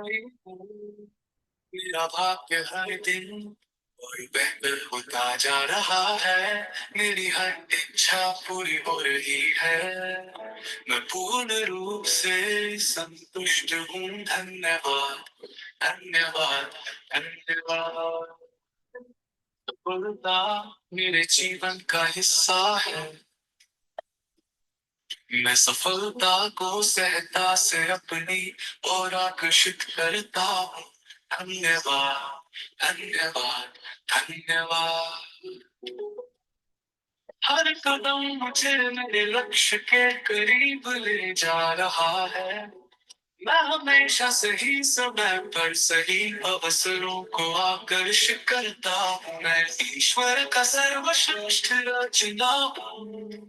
मेरा भाग्य हर दिन और बेहतर होता जा रहा है। मेरी हर इच्छा पूरी हो रही है। मैं पूर्ण रूप से संतुष्ट हूँ। धन्यवाद, धन्यवाद, धन्यवाद। सफलता मेरे जीवन का हिस्सा है। मैं सफलता को सहता से अपनी और आकर्षित करता हूँ। धन्यवाद, धन्यवाद, धन्यवाद। हर कदम मुझे मेरे लक्ष्य के करीब ले जा रहा है। मैं हमेशा सही समय पर सही अवसरों को आकर्षित करता हूँ। मैं ईश्वर का सर्वश्रेष्ठ रचना हूँ।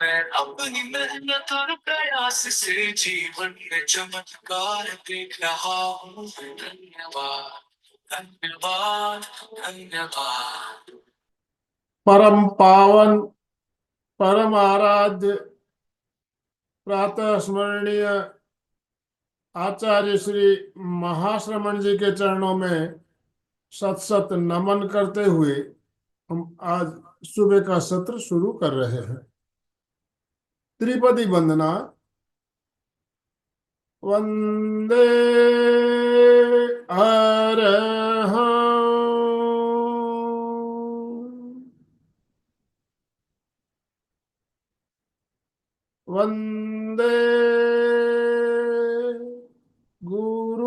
मैं अपनी मेहनत और प्रयास से जीवन में चमत्कार देख रहा हूँ। धन्यवाद, धन्यवाद, धन्यवाद। परम पावन, परम आराध्य, प्रातः स्मरणीय आचार्य श्री महाश्रमण जी के चरणों में सत सत नमन करते हुए हम आज सुबह का सत्र शुरू कर रहे हैं। त्रिपदी वंदना। वंदे अरहं, वंदे गुरुवरं,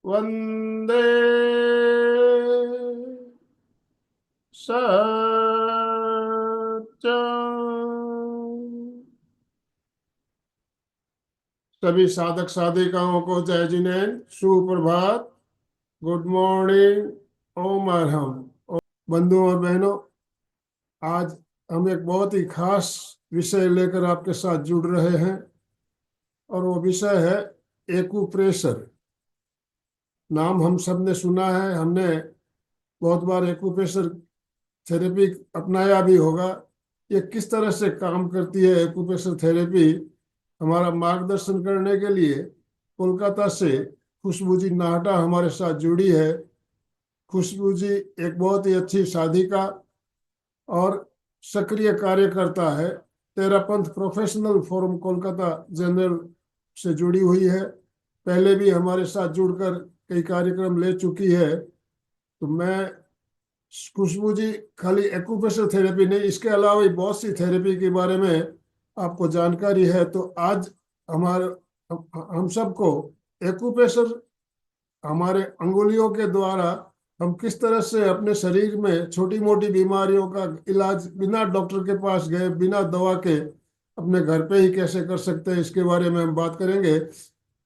वंदे सच्चं। सभी साधक साधिकाओं को जय जिनेन्द्र, सुप्रभात, गुड मॉर्निंग, ओम अरहम। बंधुओं और बहनों, आज हम एक बहुत ही खास विषय लेकर आपके साथ जुड़ रहे हैं और वो विषय है एक्यूप्रेशर। नाम हम सब ने सुना है, हमने बहुत बार एक्यूप्रेशर थेरेपी अपनाया भी होगा। ये किस तरह से काम करती है एक्यूप्रेशर थेरेपी, हमारा मार्गदर्शन करने के लिए कोलकाता से खुशबू जी नाहटा हमारे साथ जुड़ी है। खुशबू जी एक बहुत ही अच्छी साधिका और सक्रिय कार्यकर्ता है। Terapanth professional forum Kolkata general से जुड़ी हुई है। पहले भी हमारे साथ जुड़कर कई कार्यक्रम ले चुकी है। तो मैं खुशबू जी खाली एक्यूप्रेशर थेरेपी नहीं, इसके अलावा भी बहुत सी थेरेपी के बारे में आपको जानकारी है। तो आज हमारे हम सबको एक्यूप्रेशर, हमारे अंगुलियों के द्वारा हम किस तरह से अपने शरीर में छोटी मोटी बीमारियों का इलाज बिना डॉक्टर के पास गए, बिना दवा के अपने घर पे ही कैसे कर सकते हैं, इसके बारे में हम बात करेंगे।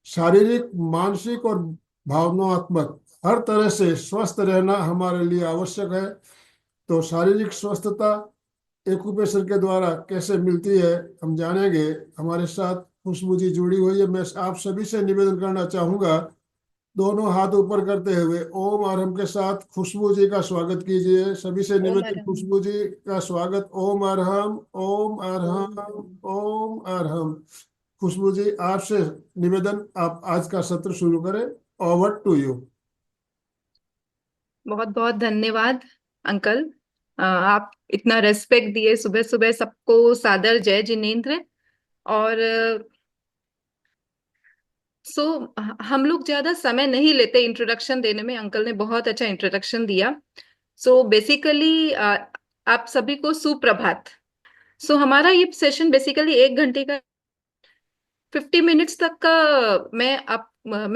शारीरिक, मानसिक और भावनात्मक हर तरह से स्वस्थ रहना हमारे लिए आवश्यक है। तो शारीरिक स्वस्थता एक्यूप्रेशर के द्वारा कैसे मिलती है हम जानेंगे। हमारे साथ खुशबू जी जुड़ी हुई है। मैं आप सभी से निवेदन करना चाहूंगा, दोनों हाथ ऊपर करते हुए ओम आरहम के साथ खुशबू जी का स्वागत कीजिए। सभी से ओम निवेदन, अरहम। खुशबू जी का स्वागत। ओम अरहम, ओम ओम अरहम, अरहम। ओम अरहम। खुशबू जी आपसे निवेदन, आप आज का सत्र शुरू करें। Over to you. बहुत बहुत धन्यवाद अंकल। आप इतना रेस्पेक्ट दिए सुबह सुबह सबको। सादर जय जिनेन्द्र। और सो हम लोग ज्यादा समय नहीं लेते इंट्रोडक्शन देने में। अंकल ने बहुत अच्छा इंट्रोडक्शन दिया। सो बेसिकली आप सभी को सुप्रभात। सो हमारा ये सेशन बेसिकली 1 घंटे का 50 मिनट्स तक का। मैं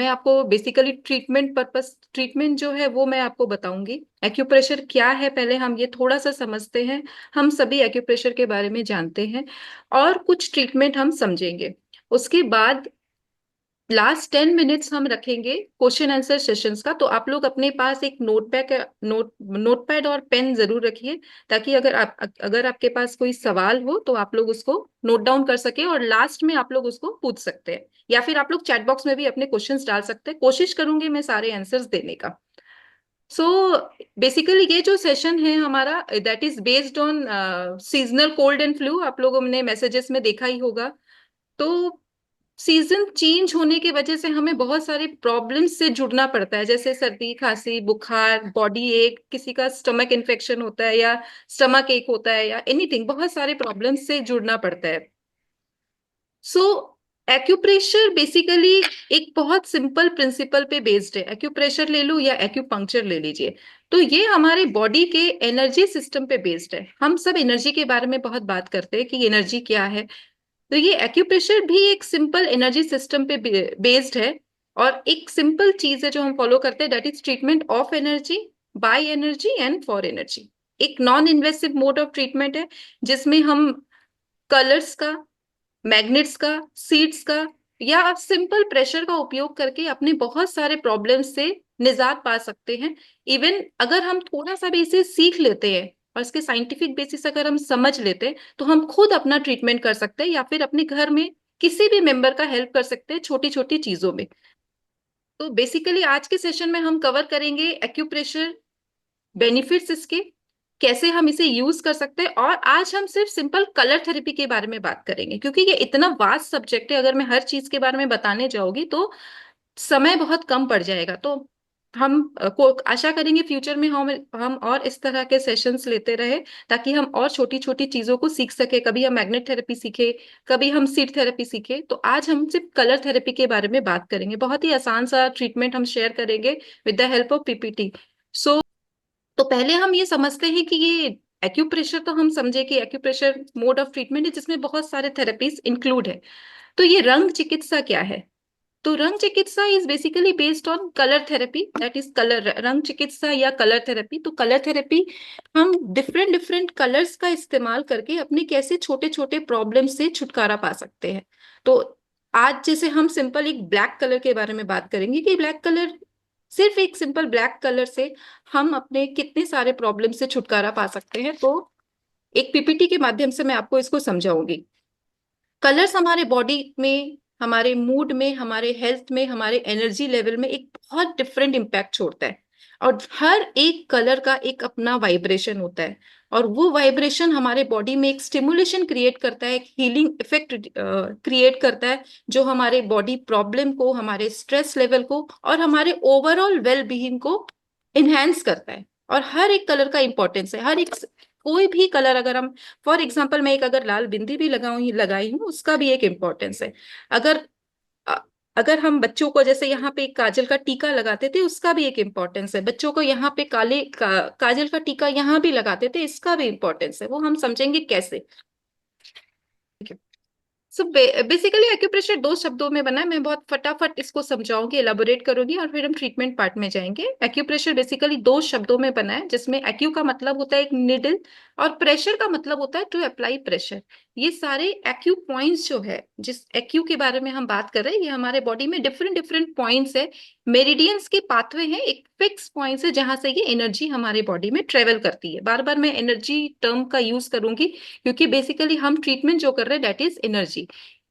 आपको बेसिकली ट्रीटमेंट पर्पस, ट्रीटमेंट जो है वो मैं आपको बताऊंगी। एक्यूप्रेशर क्या है पहले हम ये थोड़ा सा समझते हैं। हम सभी एक्यूप्रेशर के बारे में जानते हैं और कुछ ट्रीटमेंट हम समझेंगे। उसके बाद लास्ट 10 मिनट्स हम रखेंगे क्वेश्चन आंसर सेशंस का। तो आप लोग अपने पास एक नोटपैड और पेन जरूर रखिए, ताकि अगर आपके पास कोई सवाल हो तो आप लोग उसको नोट डाउन कर सके और लास्ट में आप लोग उसको पूछ सकते हैं, या फिर आप लोग चैट बॉक्स में भी अपने क्वेश्चंस डाल सकते हैं। कोशिश करूंगी मैं सारे आंसर्स देने का। सो बेसिकली ये जो सेशन है हमारा that is based on seasonal cold and flu. आप लोगों ने मैसेजेस में देखा ही होगा। तो सीजन चेंज होने की वजह से हमें बहुत सारे प्रॉब्लम्स से जुड़ना पड़ता है, जैसे सर्दी खांसी बुखार बॉडी एक, किसी का स्टमक इन्फेक्शन होता है या स्टमक एक होता है या एनीथिंग, बहुत सारे प्रॉब्लम्स से जुड़ना पड़ता है। सो एक्यूप्रेशर बेसिकली एक बहुत सिंपल प्रिंसिपल पे बेस्ड है। एक्यूप्रेशर ले लो या एक्यूपंक्चर ले लीजिए, तो ये हमारे बॉडी के एनर्जी सिस्टम पे बेस्ड है। हम सब एनर्जी के बारे में बहुत बात करते हैं कि एनर्जी क्या है, तो ये एक्यूप्रेशर भी एक सिंपल एनर्जी सिस्टम पे बेस्ड है। और एक सिंपल चीज है जो हम फॉलो करते हैं, that is treatment of energy, by energy and for energy. एक non invasive mode of treatment है जिसमें हम कलर्स का, मैग्नेट्स का, सीड्स का या सिंपल प्रेशर का उपयोग करके अपने बहुत सारे प्रॉब्लम्स से निजात पा सकते हैं। इवन अगर हम थोड़ा सा भी इसे सीख लेते हैं और इसके साइंटिफिक बेसिस अगर हम समझ लेते हैं तो हम खुद अपना ट्रीटमेंट कर सकते हैं या फिर अपने घर में किसी भी मेंबर का हेल्प कर सकते हैं छोटी छोटी चीजों में। तो बेसिकली आज के सेशन में हम कवर करेंगे एक्यूप्रेशर, बेनिफिट्स इसके, कैसे हम इसे यूज कर सकते हैं, और आज हम सिर्फ सिंपल कलर थेरेपी के बारे में बात करेंगे क्योंकि ये इतना वास्ट सब्जेक्ट है। अगर मैं हर चीज के बारे में बताने जाऊंगी तो समय बहुत कम पड़ जाएगा। तो हम को आशा करेंगे फ्यूचर में हम और इस तरह के सेशंस लेते रहे ताकि हम और छोटी छोटी चीजों को सीख सके। कभी हम मैग्नेट थेरेपी सीखे, कभी हम सीड थेरेपी सीखे, तो आज हम सिर्फ कलर थेरेपी के बारे में बात करेंगे। बहुत ही आसान सा ट्रीटमेंट हम शेयर करेंगे with the help of PPT. So तो पहले हम ये समझते हैं कि ये एक्यूप्रेशर, तो हम समझे कि एक्यूप्रेशर मोड ऑफ ट्रीटमेंट है जिसमें बहुत सारे थेरेपीज इंक्लूड है। तो ये रंग चिकित्सा क्या है? तो रंग चिकित्सा is basically based on colour therapy, that is colour रंग चिकित्सा या कलर थेरेपी। तो कलर थेरेपी हम डिफरेंट डिफरेंट कलर्स का इस्तेमाल करके अपने कैसे छोटे छोटे प्रॉब्लम से छुटकारा पा सकते हैं। तो आज जैसे हम सिंपल एक ब्लैक कलर के बारे में बात करेंगे कि ब्लैक कलर, सिर्फ एक सिंपल ब्लैक कलर से हम अपने कितने सारे प्रॉब्लम से छुटकारा पा सकते हैं। तो एक पीपीटी के माध्यम से मैं आपको इसको समझाऊंगी। कलर्स हमारे बॉडी में, हमारे मूड में, हमारे हेल्थ में, हमारे एनर्जी लेवल में एक बहुत डिफरेंट इम्पैक्ट छोड़ता है। और हर एक कलर का एक अपना वाइब्रेशन होता है और वो वाइब्रेशन हमारे बॉडी में एक स्टिमुलेशन क्रिएट करता है, एक हीलिंग इफेक्ट क्रिएट करता है जो हमारे बॉडी प्रॉब्लम को, हमारे स्ट्रेस लेवल को और हमारे ओवरऑल वेल बीइंग को इनहेंस करता है। और हर एक कलर का इंपॉर्टेंस है। हर एक कोई भी कलर, अगर हम फॉर एग्जाम्पल मैं एक अगर लाल बिंदी भी लगाई हूँ उसका भी एक इम्पोर्टेंस है। अगर अ- अगर हम बच्चों को जैसे यहाँ पे एक काजल का टीका लगाते थे उसका भी एक इम्पोर्टेंस है। बच्चों को यहाँ पे काजल का टीका यहाँ भी लगाते थे, इसका भी इम्पोर्टेंस है। वो हम समझेंगे कैसे। सो बेसिकली एक्यूप्रेशर दो शब्दों में बना है। मैं बहुत फटाफट इसको समझाऊंगी, एलाबोरेट करूंगी और फिर हम ट्रीटमेंट पार्ट में जाएंगे। एक्यूप्रेशर बेसिकली दो शब्दों में बना है जिसमें एक्यू का मतलब होता है एक निडल और प्रेशर का मतलब होता है टू अप्लाई प्रेशर। ये सारे एक्यू पॉइंट्स जो है, जिस एक्यू के बारे में हम बात कर रहे हैं, ये हमारे बॉडी में डिफरेंट डिफरेंट पॉइंट्स है, मेरिडियंस के पाथवे हैं, एक फिक्स पॉइंट्स है जहां से ये एनर्जी हमारे बॉडी में ट्रेवल करती है। बार बार मैं एनर्जी टर्म का यूज करूंगी क्योंकि बेसिकली हम ट्रीटमेंट जो कर रहे हैं दैट इज एनर्जी।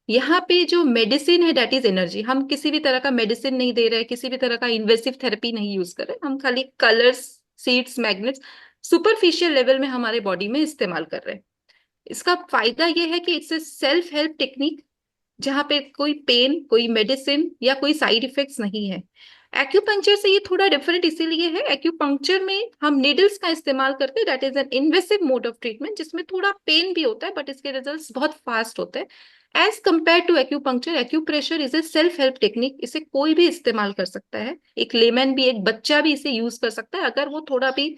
यहाँ पे जो मेडिसिन है दैट इज एनर्जी। हम किसी भी तरह का मेडिसिन नहीं दे रहे, किसी भी तरह का इन्वेसिव थेरेपी नहीं यूज कर रहे, हम खाली colours, seeds, magnets superficial level में हमारे बॉडी में इस्तेमाल कर रहे हैं। इसका फायदा यह है कि it's a self help technique जहाँ पे कोई पेन, कोई मेडिसिन या कोई साइड इफेक्ट्स नहीं है। एक्यूपंक्चर से ये थोड़ा डिफरेंट इसीलिए है, एक्यूपंक्चर में हम नीडल्स का इस्तेमाल करते हैं, that is an invasive mode of treatment जिसमें थोड़ा पेन भी होता है बट इसके रिजल्ट्स बहुत फास्ट होते हैं as compare to acupuncture. Acupressure is a self help technique, इसे कोई भी इस्तेमाल कर सकता है, एक लेमैन भी, एक बच्चा भी इसे यूज कर सकता है अगर वो थोड़ा भी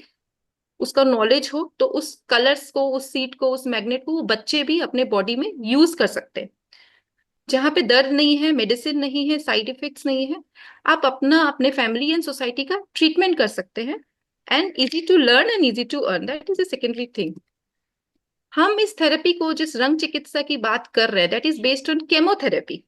उसका नॉलेज हो। तो उस कलर्स को, उस सीट को, उस मैग्नेट को वो बच्चे भी अपने बॉडी में यूज कर सकते हैं। जहां पे दर्द नहीं है, मेडिसिन नहीं है, साइड इफेक्ट्स नहीं है, आप अपना, अपने फैमिली एंड सोसाइटी का ट्रीटमेंट कर सकते हैं। And easy to learn and easy to earn, that is a secondary thing. हम इस थेरेपी को, जिस रंग चिकित्सा की बात कर रहे हैं, that is based on chemotherapy.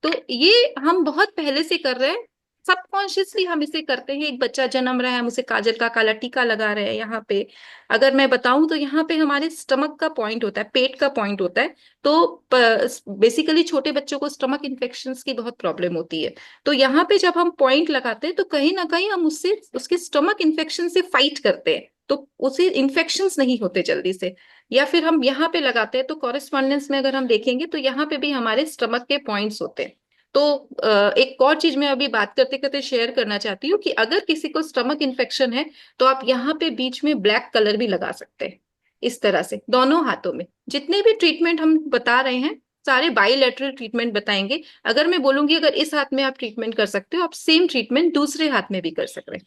तो ये हम बहुत पहले से कर रहे हैं। सबकॉन्शियसली हम इसे करते हैं। एक बच्चा जन्म रहा है, हम उसे काजल का काला टीका लगा रहे हैं यहाँ पे। अगर मैं बताऊं तो यहाँ पे हमारे स्टमक का पॉइंट होता है, पेट का पॉइंट होता है। तो बेसिकली छोटे बच्चों को स्टमक इन्फेक्शंस की बहुत प्रॉब्लम होती है। तो यहाँ पे जब हम पॉइंट लगाते हैं तो कहीं ना कहीं हम उससे, उसके स्टमक इन्फेक्शन से फाइट करते हैं, तो उसे इन्फेक्शंस नहीं होते जल्दी से। या फिर हम यहाँ पे लगाते हैं तो कॉरेस्पॉन्डेंस में अगर हम देखेंगे तो यहाँ पे भी हमारे स्टमक के पॉइंट्स होते हैं। तो एक और चीज मैं अभी बात करते करते शेयर करना चाहती हूँ कि अगर किसी को स्टमक इन्फेक्शन है तो आप यहाँ पे बीच में ब्लैक कलर भी लगा सकते हैं। इस तरह से दोनों हाथों में जितने भी ट्रीटमेंट हम बता रहे हैं सारे बाइलेटरल ट्रीटमेंट बताएंगे। अगर मैं बोलूंगी अगर इस हाथ में आप ट्रीटमेंट कर सकते हो, आप सेम ट्रीटमेंट दूसरे हाथ में भी कर सकते हैं।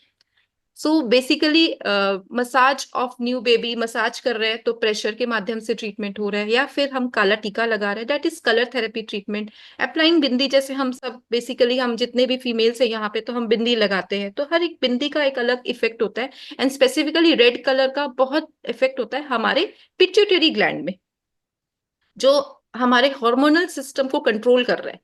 So basically massage of new baby, massage कर रहे हैं तो प्रेशर के माध्यम से ट्रीटमेंट हो रहा है, या फिर हम काला टीका लगा रहे हैं, that is colour therapy treatment. Applying bindi, जैसे हम सब बेसिकली हम जितने भी फीमेल्स है यहाँ पे तो हम बिंदी लगाते हैं, तो हर एक बिंदी का एक अलग इफेक्ट होता है। एंड स्पेसिफिकली रेड कलर का बहुत इफेक्ट होता है हमारे पिट्यूटरी ग्लैंड में, जो हमारे हार्मोनल सिस्टम को कंट्रोल कर रहे हैं।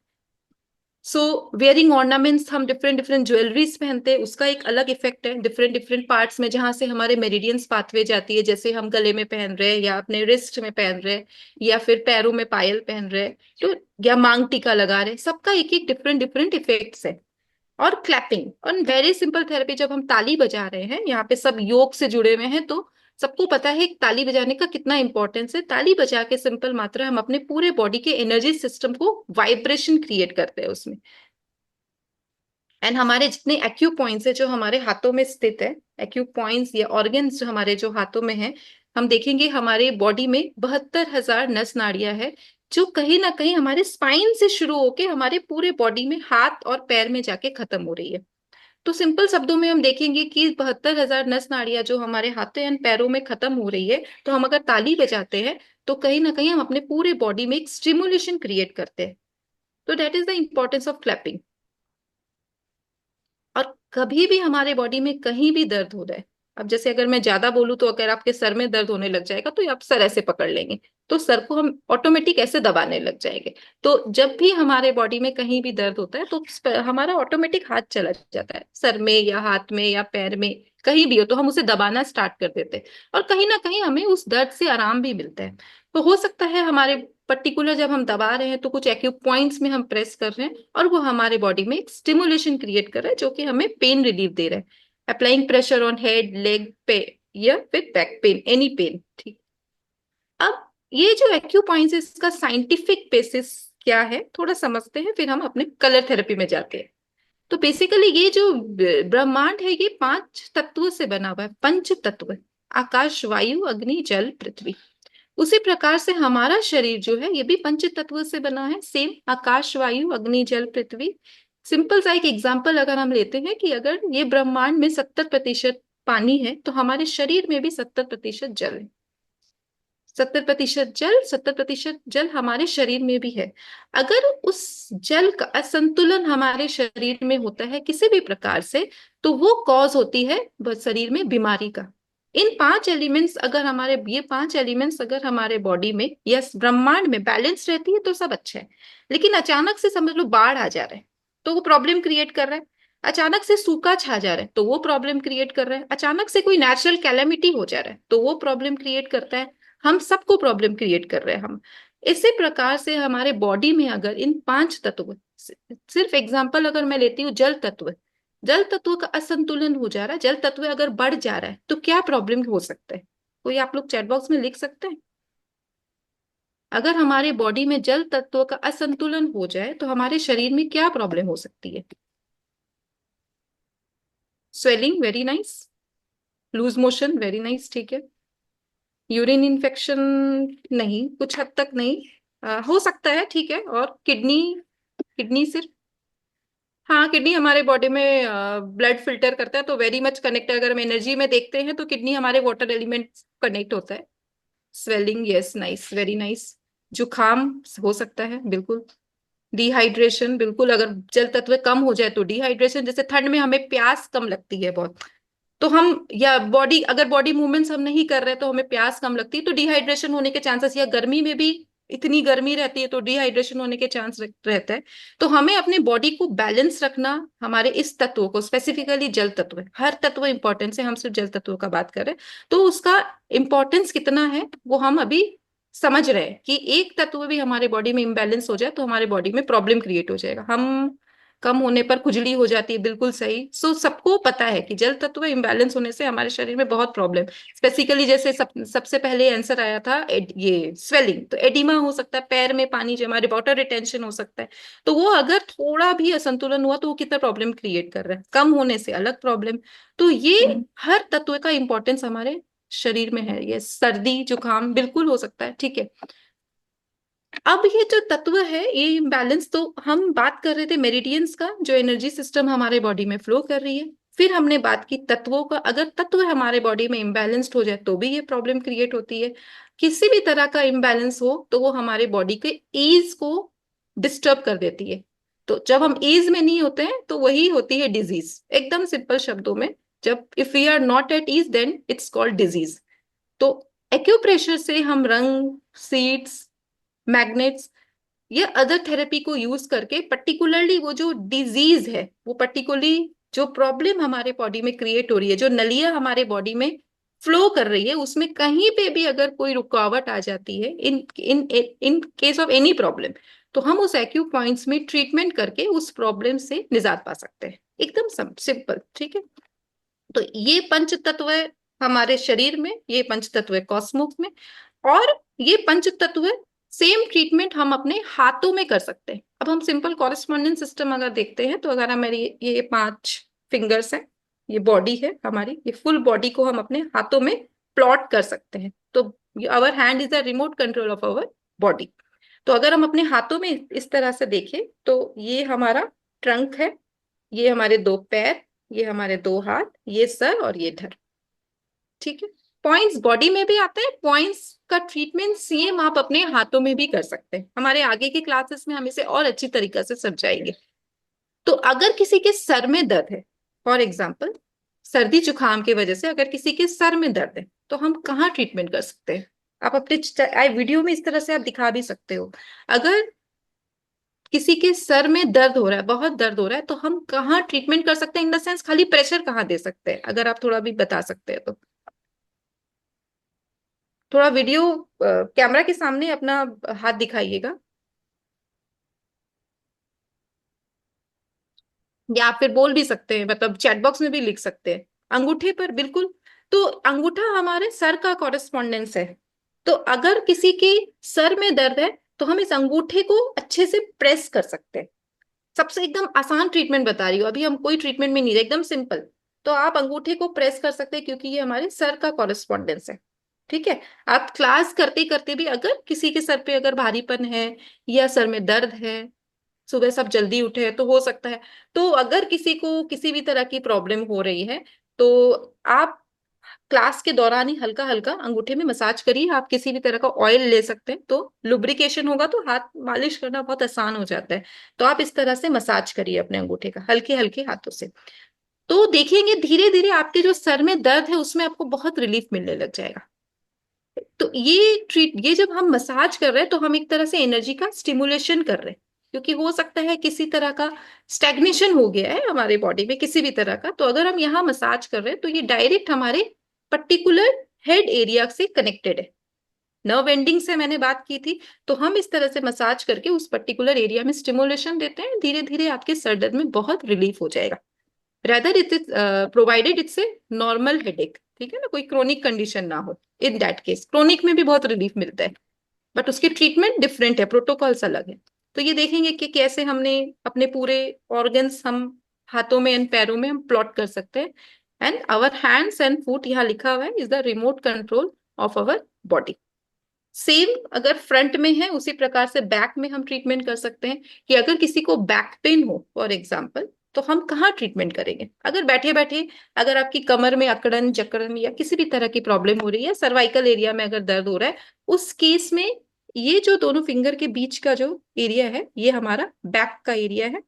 सो वेयरिंग ऑर्नामेंट्स, हम डिफरेंट डिफरेंट ज्वेलरीज पहनते हैं, उसका एक अलग इफेक्ट है डिफरेंट डिफरेंट पार्ट्स में, जहां से हमारे मेरिडियंस पाथवे जाती है, जैसे हम गले में पहन रहे हैं या अपने रिस्ट में पहन रहे हैं या फिर पैरों में पायल पहन रहे हैं, तो या मांग टीका लगा रहे हैं, सबका एक एक डिफरेंट डिफरेंट इफेक्ट्स है। और क्लैपिंग और वेरी सिंपल थेरेपी, जब हम ताली बजा रहे हैं, यहाँ पे सब योग से जुड़े हुए हैं तो सबको पता है ताली बजाने का कितना इंपॉर्टेंस है। ताली बजा के सिंपल मात्रा हम अपने पूरे बॉडी के एनर्जी सिस्टम को वाइब्रेशन क्रिएट करते हैं उसमें। एंड हमारे जितने एक्यू पॉइंट्स है जो हमारे हाथों में स्थित है, एक्यू पॉइंट्स या ऑर्गन्स जो हमारे जो हाथों में है, हम देखेंगे हमारे बॉडी में 72,000 नस नाड़ियां है, जो कहीं ना कहीं हमारे स्पाइन से शुरू होके हमारे पूरे बॉडी में हाथ और पैर में जाके खत्म हो रही है। तो सिंपल शब्दों में हम देखेंगे कि 72,000 नस नाड़ियां जो हमारे हाथों एंड पैरों में खत्म हो रही है, तो हम अगर ताली बजाते हैं तो कहीं ना कहीं हम अपने पूरे बॉडी में एक स्टिमुलेशन क्रिएट करते हैं। तो that is the importance of clapping. और कभी भी हमारे बॉडी में कहीं भी दर्द हो रहा है, अब जैसे अगर मैं ज्यादा बोलूं तो अगर आपके सर में दर्द होने लग जाएगा तो आप सर ऐसे पकड़ लेंगे, तो सर को हम ऑटोमेटिक ऐसे दबाने लग जाएंगे। तो जब भी हमारे बॉडी में कहीं भी दर्द होता है तो हमारा ऑटोमेटिक हाथ चला जाता है सर में या हाथ में या पैर में, कहीं भी हो तो हम उसे दबाना स्टार्ट कर देते हैं, और कहीं ना कहीं हमें उस दर्द से आराम भी मिलता है। तो हो सकता है हमारे पर्टिकुलर जब हम दबा रहे हैं तो कुछ एक्यू पॉइंट्स में हम प्रेस कर रहे हैं और वो हमारे बॉडी में एक स्टिमुलेशन क्रिएट कर रहा है जो कि हमें पेन रिलीफ दे रहा है। Applying pressure on head, leg पे या फिर बैक पेन, एनी पेन, ठीक। अब ये जो एक्यू पॉइंट्स है इसका साइंटिफिक बेसिस क्या है थोड़ा समझते हैं, फिर हम अपने कलर थेरेपी में जाते हैं। तो बेसिकली ये जो ब्रह्मांड है ये 5 तत्वों से बना हुआ है, पंच तत्व, आकाश, वायु, अग्नि, जल, पृथ्वी। उसी प्रकार से हमारा शरीर जो है ये भी पंच तत्व से बना है, सेम आकाश, वायु, अग्नि, जल, पृथ्वी। सिंपल सा एक एग्जांपल अगर हम लेते हैं कि अगर ये ब्रह्मांड में 70% पानी है तो हमारे शरीर में भी 70% जल है। 70% जल, 70% जल हमारे शरीर में भी है। अगर उस जल का असंतुलन हमारे शरीर में होता है किसी भी प्रकार से, तो वो कॉज होती है शरीर में बीमारी का। इन 5 एलिमेंट्स अगर हमारे, ये 5 एलिमेंट्स अगर हमारे बॉडी में या ब्रह्मांड में बैलेंस रहती है तो सब अच्छा है। लेकिन अचानक से समझ लो बाढ़ आ जा रहा है तो वो प्रॉब्लम क्रिएट कर रहा है, अचानक से सूखा छा जा रहा है तो वो प्रॉब्लम क्रिएट कर रहा है, अचानक से कोई नेचुरल कैलेमिटी हो जा रहा है तो वो प्रॉब्लम क्रिएट करता है। हम सबको प्रॉब्लम क्रिएट कर रहे हैं हम। इसी प्रकार से हमारे बॉडी में अगर इन 5 तत्व, सिर्फ एग्जांपल अगर मैं लेती हूँ जल तत्व, जल तत्व का असंतुलन हो जा रहा है, जल तत्व अगर बढ़ जा रहा है तो क्या प्रॉब्लम हो सकता है, कोई आप लोग चैट बॉक्स में लिख सकते हैं। अगर हमारे बॉडी में जल तत्व का असंतुलन हो जाए तो हमारे शरीर में क्या प्रॉब्लम हो सकती है। Swelling, very nice. Loose motion, very nice, ठीक है। यूरिन इन्फेक्शन, नहीं, कुछ हद तक नहीं, हो सकता है, ठीक है। और किडनी, किडनी सिर्फ, हाँ किडनी हमारे बॉडी में ब्लड फिल्टर करता है तो वेरी मच कनेक्ट है। अगर हम एनर्जी में देखते हैं तो किडनी हमारे वाटर एलिमेंट कनेक्ट होता है। Swelling, yes, nice, very nice. जुखाम हो सकता है, बिल्कुल। डिहाइड्रेशन, बिल्कुल, अगर जल तत्व कम हो जाए तो डिहाइड्रेशन, जैसे ठंड में हमें प्यास कम लगती है बहुत, तो हम, या बॉडी, अगर बॉडी मूवमेंट्स हम नहीं कर रहे तो हमें प्यास कम लगती है तो डिहाइड्रेशन होने के चांसेस, या गर्मी में भी इतनी गर्मी रहती है तो डिहाइड्रेशन होने के चांस रहता है। तो हमें अपने बॉडी को बैलेंस रखना, हमारे इस तत्वों को, स्पेसिफिकली जल तत्व, हर तत्व इंपॉर्टेंस है, हम सिर्फ जल तत्वों का बात कर रहे हैं, तो उसका इंपॉर्टेंस कितना है वो हम अभी समझ रहे हैं कि एक तत्व भी हमारे बॉडी में इम्बैलेंस हो जाए तो हमारे बॉडी में प्रॉब्लम क्रिएट हो जाएगा। हम कम होने पर खुजली हो जाती है, बिल्कुल सही। सो सबको पता है कि जल तत्व इम्बैलेंस होने से हमारे शरीर में बहुत प्रॉब्लम, स्पेसिकली जैसे सबसे पहले आंसर आया था ये स्वेलिंग, तो एडिमा हो सकता है, पैर में पानी जो हमारे वाटर रिटेंशन हो सकता है। तो वो अगर थोड़ा भी असंतुलन हुआ तो वो कितना प्रॉब्लम क्रिएट कर रहा है, कम होने से अलग प्रॉब्लम। तो ये हर तत्व का इंपॉर्टेंस हमारे शरीर में है। ये सर्दी जुकाम बिल्कुल हो सकता है, ठीक है। अब ये जो तत्व है ये इम्बैलेंस, तो हम बात कर रहे थे मेरिडियंस का, जो एनर्जी सिस्टम हमारे बॉडी में फ्लो कर रही है। फिर हमने बात की तत्वों का, अगर तत्व हमारे बॉडी में इम्बैलेंस्ड हो जाए तो भी ये प्रॉब्लम क्रिएट होती है। किसी भी तरह का इम्बैलेंस हो तो वो हमारे बॉडी के ईज को डिस्टर्ब कर देती है। तो जब हम ईज में नहीं होते हैं तो वही होती है डिजीज, एकदम सिंपल शब्दों में। जब if we are not at ease then it's called disease. तो एक्यूप्रेशर से हम रंग, सीड्स, मैग्नेट्स या अदर थेरेपी को यूज करके पर्टिकुलरली वो जो डिजीज है, वो पर्टिकुलरली जो प्रॉब्लम हमारे बॉडी में क्रिएट हो रही है, जो नलियां हमारे बॉडी में फ्लो कर रही है, उसमें कहीं पे भी अगर कोई रुकावट आ जाती है in in in case of any problem, तो हम उस एक्यू पॉइंट्स में ट्रीटमेंट करके उस प्रॉब्लम से निजात पा सकते हैं। एकदम सिंपल, ठीक है। तो ये पंच तत्व है हमारे शरीर में, ये पंच तत्व है कॉस्मोस में, और ये पंच तत्व सेम ट्रीटमेंट हम अपने हाथों में कर सकते हैं। अब हम सिंपल कॉरेस्पॉन्डेंस सिस्टम अगर देखते हैं तो अगर हमारी ये 5 फिंगर्स हैं, ये बॉडी है हमारी, ये फुल बॉडी को हम अपने हाथों में प्लॉट कर सकते हैं। तो our hand is the remote control of our body. तो अगर हम अपने हाथों में इस तरह से देखें तो ये हमारा ट्रंक है, ये हमारे 2 पैर, ये हमारे 2 हाथ, ये सर और ये धड़, ठीक है। पॉइंट्स बॉडी में भी आते हैं, पॉइंट्स का ट्रीटमेंट सेम आप अपने हाथों में भी कर सकते हैं। हमारे आगे के क्लासेस में हम इसे और अच्छी तरीके से समझाएंगे। तो अगर किसी के सर में दर्द है, फॉर एग्जाम्पल सर्दी जुकाम की वजह से अगर किसी के सर में दर्द है, तो हम कहाँ ट्रीटमेंट कर सकते हैं? आप अपने वीडियो में इस तरह से आप दिखा भी सकते हो। अगर किसी के सर में दर्द हो रहा है, बहुत दर्द हो रहा है, तो हम कहाँ ट्रीटमेंट कर सकते हैं, इन द सेंस खाली प्रेशर कहाँ दे सकते हैं, अगर आप थोड़ा भी बता सकते हैं तो। थोड़ा वीडियो कैमरा के सामने अपना हाथ दिखाइएगा, या आप फिर बोल भी सकते हैं, मतलब चैट बॉक्स में भी लिख सकते हैं अंगूठे पर, बिल्कुल। तो अंगूठा हमारे सर का कॉरेस्पॉन्डेंस है। तो अगर किसी के सर में दर्द है तो हम इस अंगूठे को अच्छे से प्रेस कर सकते हैं। सबसे एकदम आसान ट्रीटमेंट बता रही हूँ, अभी हम कोई ट्रीटमेंट में नहीं रहे, एकदम सिंपल। तो आप अंगूठे को प्रेस कर सकते हैं क्योंकि ये हमारे सर का कॉरेस्पॉन्डेंस है, ठीक है। आप क्लास करते करते भी अगर किसी के सर पे अगर भारीपन है या सर में दर्द है, सुबह सब जल्दी उठे हैं तो हो सकता है, तो अगर किसी को किसी भी तरह की प्रॉब्लम हो रही है तो आप क्लास के दौरान ही हल्का हल्का अंगूठे में मसाज करिए। आप किसी भी तरह का ऑयल ले सकते हैं, तो लुब्रिकेशन होगा तो हाथ मालिश करना बहुत आसान हो जाता है। तो आप इस तरह से मसाज करिए अपने अंगूठे का हल्के हल्के हाथों से, तो देखेंगे धीरे धीरे आपके जो सर में दर्द है उसमें आपको बहुत रिलीफ मिलने लग जाएगा। तो ये जब हम मसाज कर रहे हैं तो हम एक तरह से एनर्जी का स्टिमुलेशन कर रहे हैं, क्योंकि हो सकता है किसी तरह का स्टैग्नेशन हो गया है हमारे बॉडी में किसी भी तरह का। तो अगर हम यहाँ मसाज कर रहे हैं तो ये डायरेक्ट हमारे पर्टिकुलर हेड एरिया से कनेक्टेड है। नर्व एंडिंग से मैंने बात की थी, तो हम इस तरह से मसाज करके उस पर्टिकुलर एरिया में स्टिमुलेशन देते हैं, धीरे धीरे आपके सर दर्द में बहुत रिलीफ हो जाएगा। rather it is provided it's a normal headache, ठीक है ना, कोई क्रोनिक कंडीशन ना हो। इन दैट केस क्रोनिक में भी बहुत रिलीफ मिलता है, बट उसकी ट्रीटमेंट डिफरेंट है, प्रोटोकॉल्स अलग है। तो ये देखेंगे कि कैसे हमने अपने पूरे ऑर्गन्स हम हाथों में एंड पैरों में हम प्लॉट कर सकते हैं। And our hands and feet, यहाँ लिखा हुआ है, is the remote control of our body. Same अगर फ्रंट में है उसी प्रकार से बैक में हम ट्रीटमेंट कर सकते हैं, कि अगर किसी को बैक पेन हो फॉर एग्जाम्पल, तो हम कहाँ ट्रीटमेंट करेंगे? अगर बैठे बैठे अगर आपकी कमर में अकड़न जकड़न या किसी भी तरह की प्रॉब्लम हो रही है, सर्वाइकल एरिया में अगर दर्द हो रहा है, उस केस में ये जो दोनों फिंगर के बीच का जो एरिया है ये हमारा बैक का एरिया है।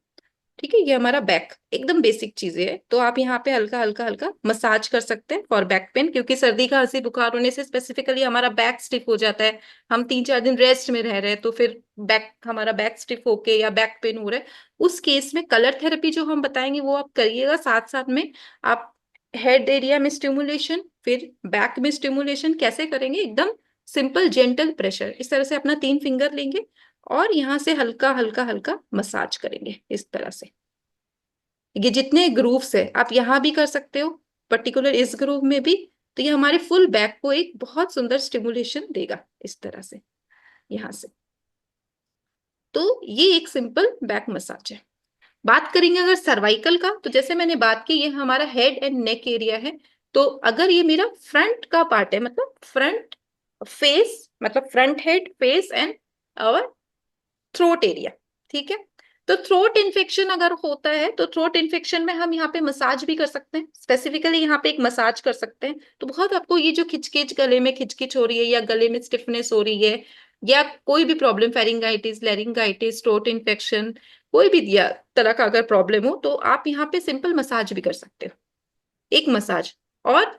ठीक है, ये हमारा बैक एकदम बेसिक चीजें है। तो आप यहाँ पे हल्का हल्का हल्का मसाज कर सकते हैं फॉर बैक पेन, क्योंकि सर्दी का खांसी बुखार होने से स्पेसिफिकली हमारा बैक स्टिफ हो जाता है। हम 3-4 दिन रेस्ट में रह रहे हैं तो फिर हमारा बैक स्टिफ होके या बैक पेन हो रहा है, उस केस में कलर थेरेपी जो हम बताएंगे वो आप करिएगा। साथ साथ में आप हेड एरिया में स्टिमुलेशन, फिर बैक में स्टिमुलेशन कैसे करेंगे, एकदम सिंपल जेंटल प्रेशर, इस तरह से अपना 3 फिंगर लेंगे और यहाँ से हल्का हल्का हल्का मसाज करेंगे इस तरह से। ये जितने ग्रूव्स है आप यहाँ भी कर सकते हो, पर्टिकुलर इस ग्रूव में भी। तो ये हमारे फुल बैक को एक बहुत सुंदर स्टिमुलेशन देगा इस तरह से यहाँ से। तो ये एक सिंपल बैक मसाज है। बात करेंगे अगर सर्वाइकल का, तो जैसे मैंने बात की ये हमारा हेड एंड नेक एरिया है। तो अगर ये मेरा फ्रंट का पार्ट है, मतलब फ्रंट फेस, मतलब फ्रंट हेड फेस एंड और थ्रोट एरिया, ठीक है। तो थ्रोट इन्फेक्शन अगर होता है तो थ्रोट इन्फेक्शन में हम यहाँ पे मसाज भी कर सकते हैं, स्पेसिफिकली यहाँ पे एक मसाज कर सकते हैं। तो बहुत आपको ये जो खिचखिच, गले में खिचखिच हो रही है या गले में स्टिफनेस हो रही है या कोई भी प्रॉब्लम, फेरिंगाइटिस, लेरिंगाइटिस, थ्रोट इन्फेक्शन, कोई भी दिया तरह का अगर प्रॉब्लम हो तो आप यहाँ पे सिंपल मसाज भी कर सकते हो, एक मसाज। और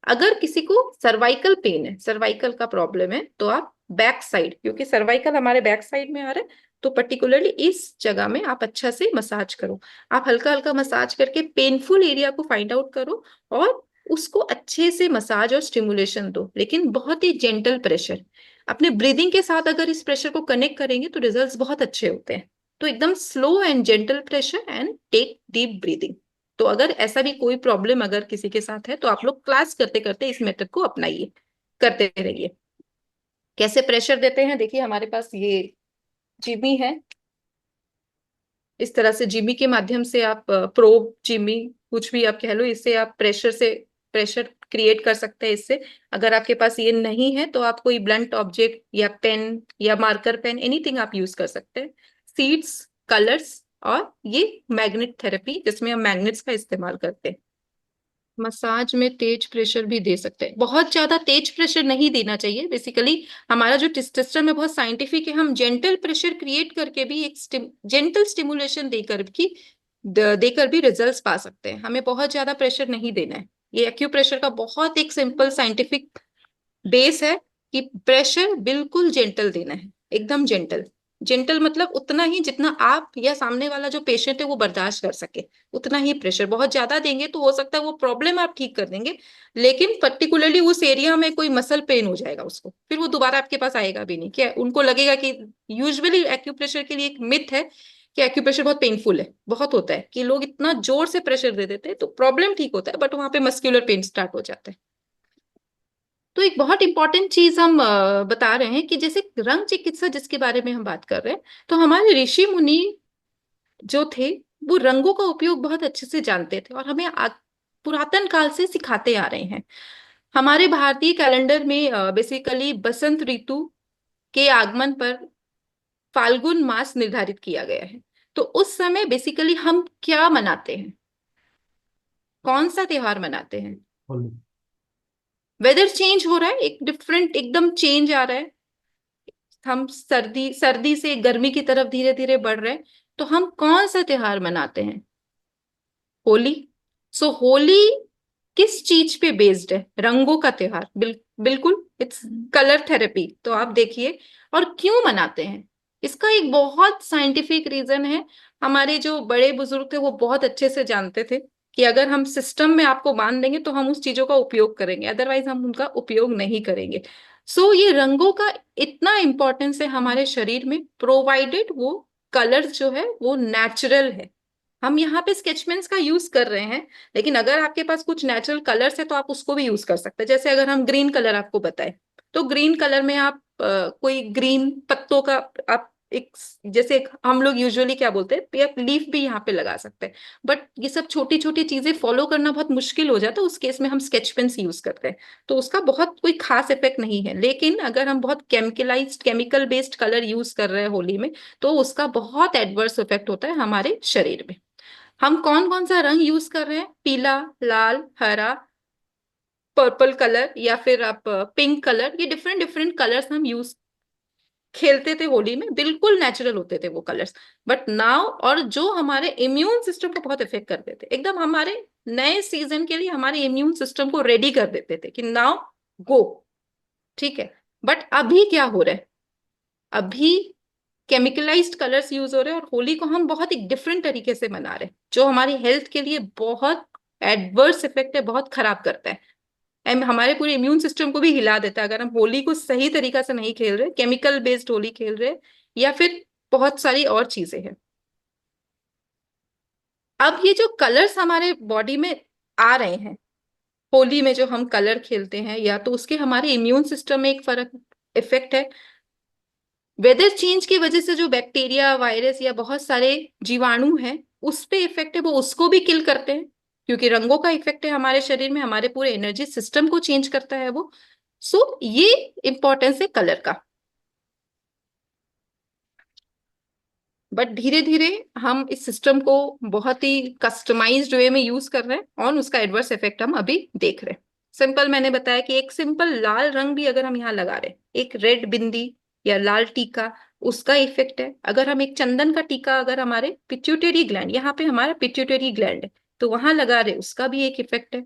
अगर किसी को सर्वाइकल पेन है, सर्वाइकल का प्रॉब्लम है, तो आप बैक साइड, क्योंकि सर्वाइकल हमारे बैक साइड में आ रहा है, तो पर्टिकुलरली इस जगह में आप अच्छा से मसाज करो। आप हल्का हल्का मसाज करके पेनफुल एरिया को फाइंड आउट करो और उसको अच्छे से मसाज और स्टिमुलेशन दो, लेकिन बहुत ही जेंटल प्रेशर। अपने ब्रीदिंग के साथ अगर इस प्रेशर को कनेक्ट करेंगे तो रिजल्ट्स बहुत अच्छे होते हैं। तो एकदम slow and gentle pressure and take deep breathing. तो अगर ऐसा भी कोई प्रॉब्लम अगर किसी के साथ है तो आप लोग क्लास करते करते इस मेथड को अपनाइए, करते रहिए। कैसे प्रेशर देते हैं, देखिए हमारे पास ये जिमी है, इस तरह से जिमी के माध्यम से आप प्रोब जिमी कुछ भी आप कह लो, इससे आप प्रेशर से प्रेशर क्रिएट कर सकते हैं इससे। अगर आपके पास ये नहीं है तो आप कोई ब्लंट ऑब्जेक्ट या पेन या मार्कर पेन एनीथिंग आप यूज कर सकते हैं। सीड्स, कलर्स और ये मैग्नेट थेरेपी जिसमें हम मैग्नेट्स का इस्तेमाल करते हैं। मसाज में तेज प्रेशर भी दे सकते हैं, बहुत ज्यादा तेज प्रेशर नहीं देना चाहिए। बेसिकली हमारा जो सिस्टम है बहुत साइंटिफिक है, हम जेंटल प्रेशर क्रिएट करके भी एक जेंटल स्टिमुलेशन देकर भी रिजल्ट्स पा सकते हैं। हमें बहुत ज्यादा प्रेशर नहीं देना है। ये एक्यूप्रेशर का बहुत एक सिंपल साइंटिफिक बेस है कि प्रेशर बिल्कुल जेंटल देना है, एकदम जेंटल। जेंटल मतलब उतना ही जितना आप या सामने वाला जो पेशेंट है वो बर्दाश्त कर सके, उतना ही प्रेशर। बहुत ज्यादा देंगे तो हो सकता है वो प्रॉब्लम आप ठीक कर देंगे, लेकिन पर्टिकुलरली उस एरिया में कोई मसल पेन हो जाएगा उसको, फिर वो दोबारा आपके पास आएगा भी नहीं। क्या उनको लगेगा कि यूजुअली एक्यूप्रेशर के लिए एक मिथ है कि एक्यूप्रेशर बहुत पेनफुल है। बहुत होता है कि लोग इतना जोर से प्रेशर दे देते हैं तो प्रॉब्लम ठीक होता है बट वहां पे मस्क्यूलर पेन स्टार्ट हो जाता है। तो एक बहुत इंपॉर्टेंट चीज हम बता रहे हैं कि जैसे रंग चिकित्सा जिसके बारे में हम बात कर रहे हैं, तो हमारे ऋषि मुनि जो थे वो रंगों का उपयोग बहुत अच्छे से जानते थे और हमें पुरातन काल से सिखाते आ रहे हैं। हमारे भारतीय कैलेंडर में बेसिकली बसंत ऋतु के आगमन पर फाल्गुन मास निर्धारित किया गया है। तो उस समय बेसिकली हम क्या मनाते हैं, कौन सा त्योहार मनाते हैं? होली। वेदर चेंज हो रहा है, एक डिफरेंट एकदम चेंज आ रहा है, हम सर्दी सर्दी से गर्मी की तरफ धीरे धीरे बढ़ रहे हैं। तो हम कौन सा त्योहार मनाते हैं? होली। सो होली किस चीज पे बेस्ड है? रंगों का त्योहार, बिल्कुल इट्स कलर थेरेपी। तो आप देखिए, और क्यों मनाते हैं, इसका एक बहुत साइंटिफिक रीजन है। हमारे जो बड़े बुजुर्ग थे वो बहुत अच्छे से जानते थे कि अगर हम सिस्टम में आपको बांध देंगे तो हम उस चीजों का उपयोग करेंगे, अदरवाइज हम उनका उपयोग नहीं करेंगे। सो ये रंगों का इतना इंपॉर्टेंस है हमारे शरीर में, प्रोवाइडेड वो कलर जो है वो नेचुरल है। हम यहाँ पे स्केच पेन्स का यूज कर रहे हैं, लेकिन अगर आपके पास कुछ नेचुरल कलर्स है तो आप उसको भी यूज कर सकते हैं। जैसे अगर हम ग्रीन कलर आपको बताएं तो ग्रीन कलर में आप कोई ग्रीन पत्तों का आप एक, जैसे हम लोग यूजुअली क्या बोलते हैं, आप लीफ भी यहाँ पे लगा सकते हैं। बट ये सब छोटी छोटी चीजें फॉलो करना बहुत मुश्किल हो जाता है, उस केस में हम स्केच पेन्स यूज करते हैं। तो उसका बहुत कोई खास इफेक्ट नहीं है। लेकिन अगर हम बहुत chemicalised, chemical based colour use कर रहे हैं होली में, तो उसका बहुत एडवर्स इफेक्ट होता है हमारे शरीर में। हम कौन कौन सा रंग यूज कर रहे हैं? पीला, लाल, हरा, पर्पल कलर या फिर आप पिंक कलर, ये डिफरेंट डिफरेंट कलर्स हम यूज खेलते थे होली में, बिल्कुल नेचुरल होते थे वो कलर्स। बट नाउ, और जो हमारे इम्यून सिस्टम को बहुत इफेक्ट कर देते, एकदम हमारे नए सीजन के लिए हमारे इम्यून सिस्टम को रेडी कर देते थे कि नाउ गो, ठीक है। बट अभी क्या हो रहा है, अभी केमिकलाइज्ड कलर्स यूज हो रहे हैं और होली को हम बहुत ही डिफरेंट तरीके से मना रहे हैं, जो हमारी हेल्थ के लिए बहुत एडवर्स इफेक्ट है, बहुत खराब करता है। हमारे पूरे इम्यून सिस्टम को भी हिला देता है अगर हम होली को सही तरीका से नहीं खेल रहे, केमिकल बेस्ड होली खेल रहे, या फिर बहुत सारी और चीजें हैं। अब ये जो कलर्स हमारे बॉडी में आ रहे हैं होली में, जो हम कलर खेलते हैं, या तो उसके हमारे इम्यून सिस्टम में एक फर्क इफेक्ट है, वेदर चेंज की वजह से जो बैक्टीरिया, वायरस या बहुत सारे जीवाणु हैं उस पे इफेक्ट है, वो उसको भी किल करते हैं, क्योंकि रंगों का इफेक्ट है हमारे शरीर में, हमारे पूरे एनर्जी सिस्टम को चेंज करता है वो। सो ये इंपॉर्टेंस है कलर का। बट धीरे धीरे हम इस सिस्टम को बहुत ही कस्टमाइज्ड वे में यूज कर रहे हैं और उसका एडवर्स इफेक्ट हम अभी देख रहे हैं। सिंपल मैंने बताया कि एक सिंपल लाल रंग भी अगर हम यहाँ लगा रहे हैं, एक रेड बिंदी या लाल टीका, उसका इफेक्ट है। अगर हम एक चंदन का टीका अगर हमारे पिट्यूटरी ग्लैंड, यहाँ पे हमारा पिट्यूटरी ग्लैंड है, तो वहां लगा रहे, उसका भी एक इफेक्ट है।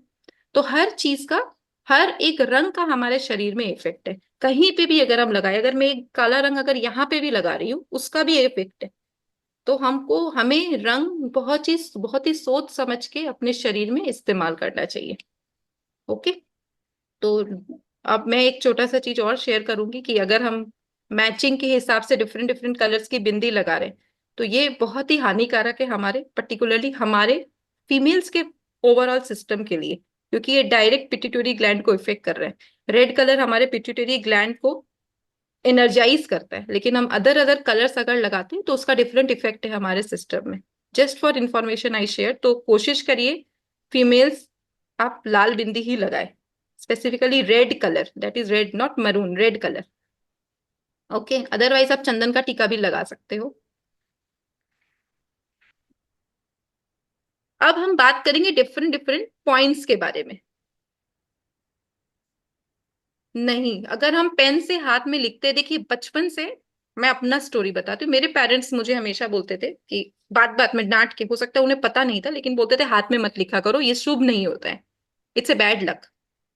तो हर चीज का, हर एक रंग का हमारे शरीर में इफेक्ट है। कहीं पे भी अगर हम लगाए, अगर मैं एक काला रंग अगर यहाँ पे भी लगा रही हूँ, उसका भी इफेक्ट है। तो हमें रंग बहुत ही सोच समझ के अपने शरीर में इस्तेमाल करना चाहिए। ओके। तो अब मैं एक छोटा सा चीज और शेयर करूंगी कि अगर हम मैचिंग के हिसाब से डिफरेंट डिफरेंट कलर्स की बिंदी लगा रहे हैं, तो ये बहुत ही हानिकारक है हमारे, पर्टिकुलरली हमारे फीमेल्स के ओवरऑल सिस्टम के लिए, क्योंकि ये डायरेक्ट पिट्यूटरी ग्लैंड को इफेक्ट कर रहे हैं। रेड कलर हमारे पिट्यूटरी ग्लैंड को एनर्जाइज करता है, लेकिन हम अदर अदर कलर्स अगर लगाते हैं तो उसका डिफरेंट इफेक्ट है हमारे सिस्टम में। Just for information I share. तो कोशिश करिए फीमेल्स, आप लाल बिंदी ही लगाए, specifically red colour, that is red not maroon, red colour. Okay, otherwise आप चंदन का टीका भी लगा सकते हो। अब हम बात करेंगे डिफरेंट डिफरेंट पॉइंट्स के बारे में। नहीं, अगर हम पेन से हाथ में लिखते, देखिए बचपन से, मैं अपना स्टोरी बताती हूँ। मेरे पेरेंट्स मुझे हमेशा बोलते थे कि बात बात में डांट के, हो सकता है उन्हें पता नहीं था, लेकिन बोलते थे हाथ में मत लिखा करो, ये शुभ नहीं होता है, इट्स ए बैड लक,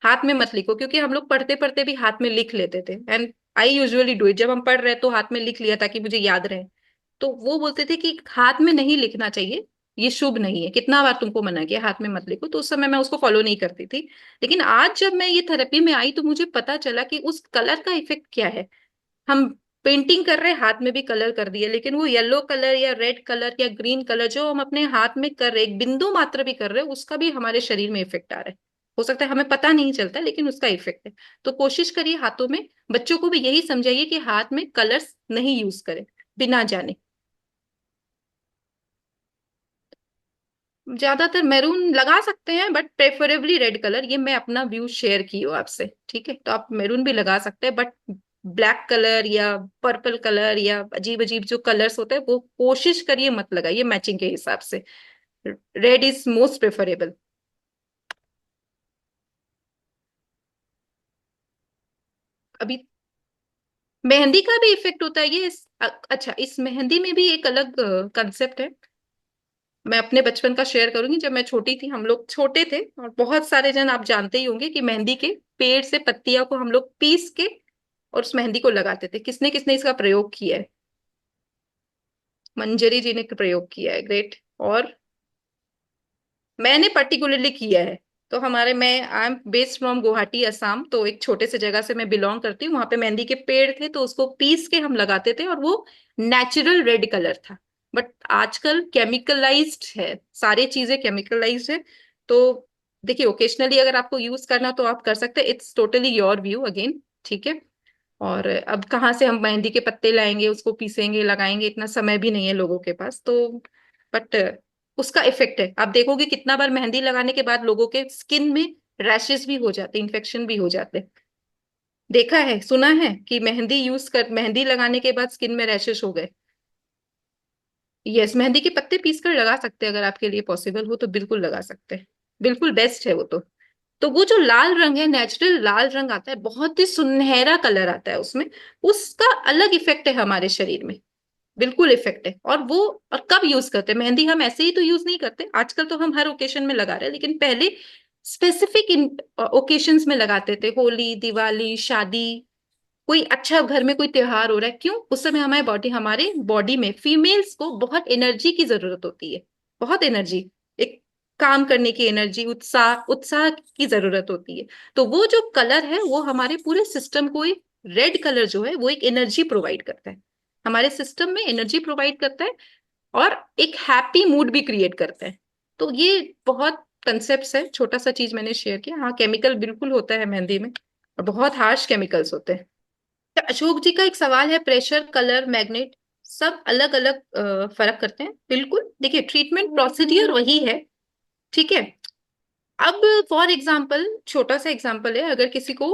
हाथ में मत लिखो। क्योंकि हम लोग पढ़ते पढ़ते भी हाथ में लिख लेते थे, and I usually do it, जब हम पढ़ रहे तो हाथ में लिख लिया ताकि मुझे याद रहे। तो वो बोलते थे कि हाथ में नहीं लिखना चाहिए, ये शुभ नहीं है, कितना बार तुमको मना किया हाथ में मत लिखो। तो उस समय मैं उसको फॉलो नहीं करती थी। लेकिन आज जब मैं ये थेरेपी में आई तो मुझे पता चला कि उस कलर का इफेक्ट क्या है। हम पेंटिंग कर रहे हैं, हाथ में भी कलर कर दिए, लेकिन वो येलो कलर या रेड कलर या ग्रीन कलर जो हम अपने हाथ में कर रहे हैं, एक बिंदु मात्र भी कर रहे हैं, उसका भी हमारे शरीर में इफेक्ट आ रहा है। हो सकता है हमें पता नहीं चलता, लेकिन उसका इफेक्ट है। तो कोशिश करिए हाथों में, बच्चों को भी यही समझाइए कि हाथ में कलर्स नहीं यूज करें बिना जाने। ज्यादातर मैरून लगा सकते हैं, बट प्रेफरेबली रेड कलर, ये मैं अपना व्यू शेयर की हूँ आपसे, ठीक है। तो आप मैरून भी लगा सकते हैं, बट ब्लैक कलर या पर्पल कलर या अजीब अजीब जो कलर्स होते हैं वो कोशिश करिए मत लगाइए मैचिंग के हिसाब से। Red is most preferable. अभी मेहंदी का भी इफेक्ट होता है, अच्छा, इस मेहंदी में भी एक अलग कंसेप्ट है। मैं अपने बचपन का शेयर करूंगी। जब मैं छोटी थी, हम लोग छोटे थे, और बहुत सारे जन आप जानते ही होंगे कि मेहंदी के पेड़ से पत्तियां को हम लोग पीस के और उस मेहंदी को लगाते थे। किसने किसने इसका प्रयोग किया है? मंजरी जी ने प्रयोग किया है, ग्रेट। और मैंने पर्टिकुलरली किया है। तो हमारे, मैं I am based from Guwahati Assam, तो एक छोटे से जगह से मैं बिलोंग करती हूँ। वहां पे मेहंदी के पेड़ थे, तो उसको पीस के हम लगाते थे और वो नेचुरल रेड कलर था। बट आजकल केमिकलाइज्ड है, सारी चीजें केमिकलाइज्ड है। तो देखिए, ओकेशनली अगर आपको यूज करना तो आप कर सकते हैं, it's totally your view again, ठीक है। और अब कहाँ से हम मेहंदी के पत्ते लाएंगे, उसको पीसेंगे, लगाएंगे, इतना समय भी नहीं है लोगों के पास। तो बट उसका इफेक्ट है, आप देखोगे कितना बार मेहंदी लगाने के बाद लोगों के स्किन में रैशेस भी हो जाते, इन्फेक्शन भी हो जाते। देखा है, सुना है कि मेहंदी लगाने के बाद स्किन में रैशेस हो गए। यस, मेहंदी के पत्ते पीस कर लगा सकते हैं, अगर आपके लिए पॉसिबल हो तो बिल्कुल लगा सकते हैं, बिल्कुल बेस्ट है वो तो। तो वो जो लाल रंग है, नेचुरल लाल रंग आता है, बहुत ही सुनहरा कलर आता है उसमें, उसका अलग इफेक्ट है हमारे शरीर में, बिल्कुल इफेक्ट है। और वो, और कब यूज करते हैं मेहंदी? हम ऐसे ही तो यूज नहीं करते, आजकल तो हम हर ओकेशन में लगा रहे हैं, लेकिन पहले स्पेसिफिक इन ओकेशंस में लगाते थे, होली, दिवाली, शादी, कोई अच्छा घर में कोई त्योहार हो रहा है। क्यों? उस समय हमारे बॉडी में फीमेल्स को बहुत एनर्जी की जरूरत होती है, बहुत एनर्जी, एक काम करने की एनर्जी, उत्साह उत्साह की जरूरत होती है। तो वो जो कलर है वो हमारे पूरे सिस्टम को, एक रेड कलर जो है वो एक एनर्जी प्रोवाइड करता है, हमारे सिस्टम में एनर्जी प्रोवाइड करता है, और एक हैप्पी मूड भी क्रिएट करता है। तो ये बहुत कंसेप्ट है, छोटा सा चीज मैंने शेयर किया। हाँ, केमिकल बिल्कुल होता है मेहंदी में, और बहुत हार्श केमिकल्स होते हैं। तो अशोक जी का एक सवाल है, प्रेशर, कलर, मैग्नेट सब अलग अलग फर्क करते हैं। बिल्कुल, देखिए ट्रीटमेंट प्रोसीडियर वही है, ठीक है। अब फॉर एग्जाम्पल, छोटा सा एग्जाम्पल है, अगर किसी को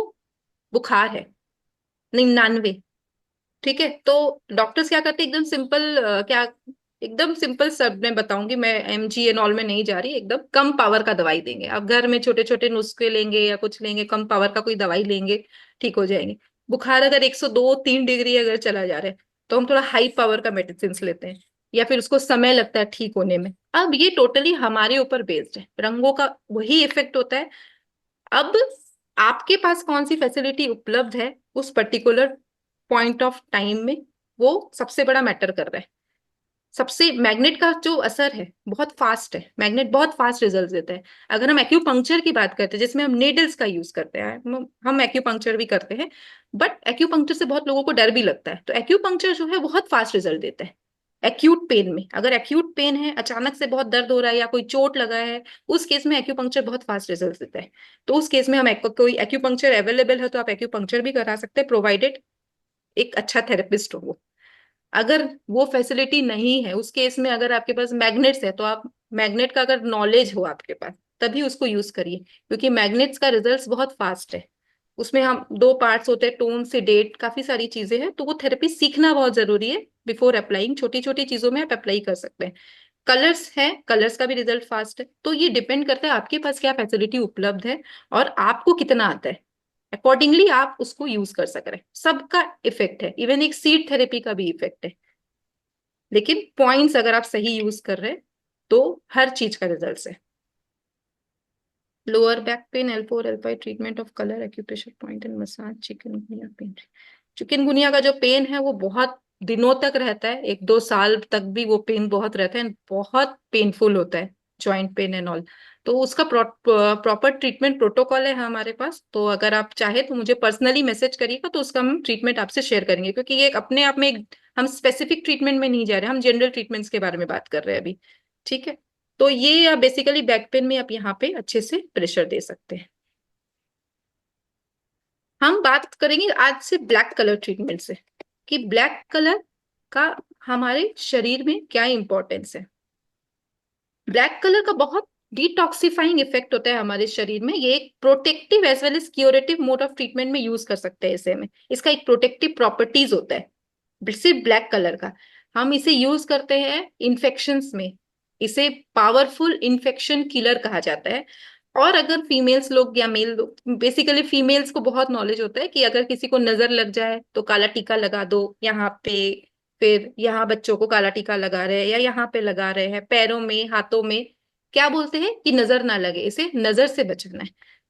बुखार है 99, ठीक है, तो डॉक्टर्स क्या करते हैं, एकदम सिंपल, क्या, एकदम सिंपल शब्द में बताऊंगी मैं, एमजी एंड ऑल में नहीं जा रही, एकदम कम पावर का दवाई देंगे। आप घर में छोटे छोटे नुस्खे लेंगे या कुछ लेंगे, कम पावर का कोई दवाई लेंगे, ठीक हो जाएंगे। बुखार अगर 102-3 डिग्री अगर चला जा रहा है, तो हम थोड़ा हाई पावर का मेडिसिन लेते हैं, या फिर उसको समय लगता है ठीक होने में। अब ये टोटली हमारे ऊपर बेस्ड है, रंगों का वही इफेक्ट होता है। अब आपके पास कौन सी फैसिलिटी उपलब्ध है उस पर्टिकुलर पॉइंट ऑफ टाइम में, वो सबसे बड़ा मैटर कर रहा है। सबसे, मैग्नेट का जो असर है बहुत फास्ट है, मैग्नेट बहुत फास्ट रिजल्ट देता है। अगर हम एक्यूपंक्चर की बात करते हैं, जिसमें हम नेडल्स का यूज करते हैं, हम एक्यूपंक्चर भी करते हैं, बट एक्यूपंक्चर से बहुत लोगों को डर भी लगता है। तो एक्यूपंक्चर जो है बहुत फास्ट रिजल्ट देता है एक्यूट पेन में। अगर एक्यूट पेन है, अचानक से बहुत दर्द हो रहा है या कोई चोट लगा है, उस केस में एक्यूपंक्चर बहुत फास्ट रिजल्ट देता है। तो उस केस में हम कोई एक्यूपंक्चर अवेलेबल है तो आप एक्यूपंक्चर भी करा सकते हैं, प्रोवाइडेड एक अच्छा थेरेपिस्ट हो वो। अगर वो फैसिलिटी नहीं है उस केस में, अगर आपके पास मैग्नेट्स है, तो आप मैग्नेट का अगर नॉलेज हो आपके पास, तभी उसको यूज करिए, क्योंकि मैग्नेट्स का रिजल्ट बहुत फास्ट है। उसमें हम दो पार्ट्स होते हैं, टोन से डेट, काफी सारी चीजें हैं, तो वो थेरेपी सीखना बहुत जरूरी है बिफोर अप्लाइंग। छोटी छोटी चीजों में आप अप्लाई कर सकते हैं। कलर्स है, कलर्स का भी रिजल्ट फास्ट है। तो ये डिपेंड करता है आपके पास क्या फैसिलिटी उपलब्ध है और आपको कितना आता है, अकॉर्डिंगली आप उसको यूज कर सक रहे हैं। सबका इफेक्ट है, इवन एक सीड थेरेपी का भी इफेक्ट है, लेकिन पॉइंट्स अगर आप सही यूज कर रहे हैं तो हर चीज का रिजल्ट है। Lower back pain, L4 L5 treatment of colour, acupressure point and massage, chikungunya pain. Chikungunya का जो पेन है वो बहुत दिनों तक रहता है, 1-2 साल तक भी वो पेन बहुत रहता है, बहुत पेनफुल होता है, जॉइंट पेन एंड ऑल। तो उसका प्रॉपर ट्रीटमेंट प्रोटोकॉल है हमारे पास। तो अगर आप चाहे तो मुझे पर्सनली मैसेज करिएगा, तो उसका हम ट्रीटमेंट आपसे शेयर करेंगे, क्योंकि ये एक अपने आप में हम स्पेसिफिक ट्रीटमेंट में नहीं जा रहे, हम जनरल ट्रीटमेंट्स के बारे में बात कर रहे हैं अभी, ठीक है। तो ये बेसिकली बैक पेन में आप यहाँ पे अच्छे से प्रेशर दे सकते हैं। हम बात करेंगे आज से ब्लैक कलर ट्रीटमेंट से, कि ब्लैक कलर का हमारे शरीर में क्या इंपॉर्टेंस है। ब्लैक कलर का बहुत डिटॉक्सिफाइंग इफेक्ट होता है हमारे शरीर में। ये एक protective as well as curative mode of treatment में यूज कर सकते हैं इसे में। इसका एक प्रोटेक्टिव प्रॉपर्टीज होता है सिर्फ ब्लैक कलर का। हम इसे यूज करते हैं इन्फेक्शंस में, इसे पावरफुल इन्फेक्शन किलर कहा जाता है। और अगर फीमेल्स लोग या मेल लोग, बेसिकली फीमेल्स को बहुत नॉलेज होता है कि अगर किसी को नजर लग जाए तो काला टीका लगा दो यहाँ पे, फिर यहाँ बच्चों को काला टीका लगा रहे हैं या यहाँ पे लगा रहे हैं, पैरों में, हाथों में, क्या बोलते हैं कि नजर ना लगे, इसे नजर से बचना है।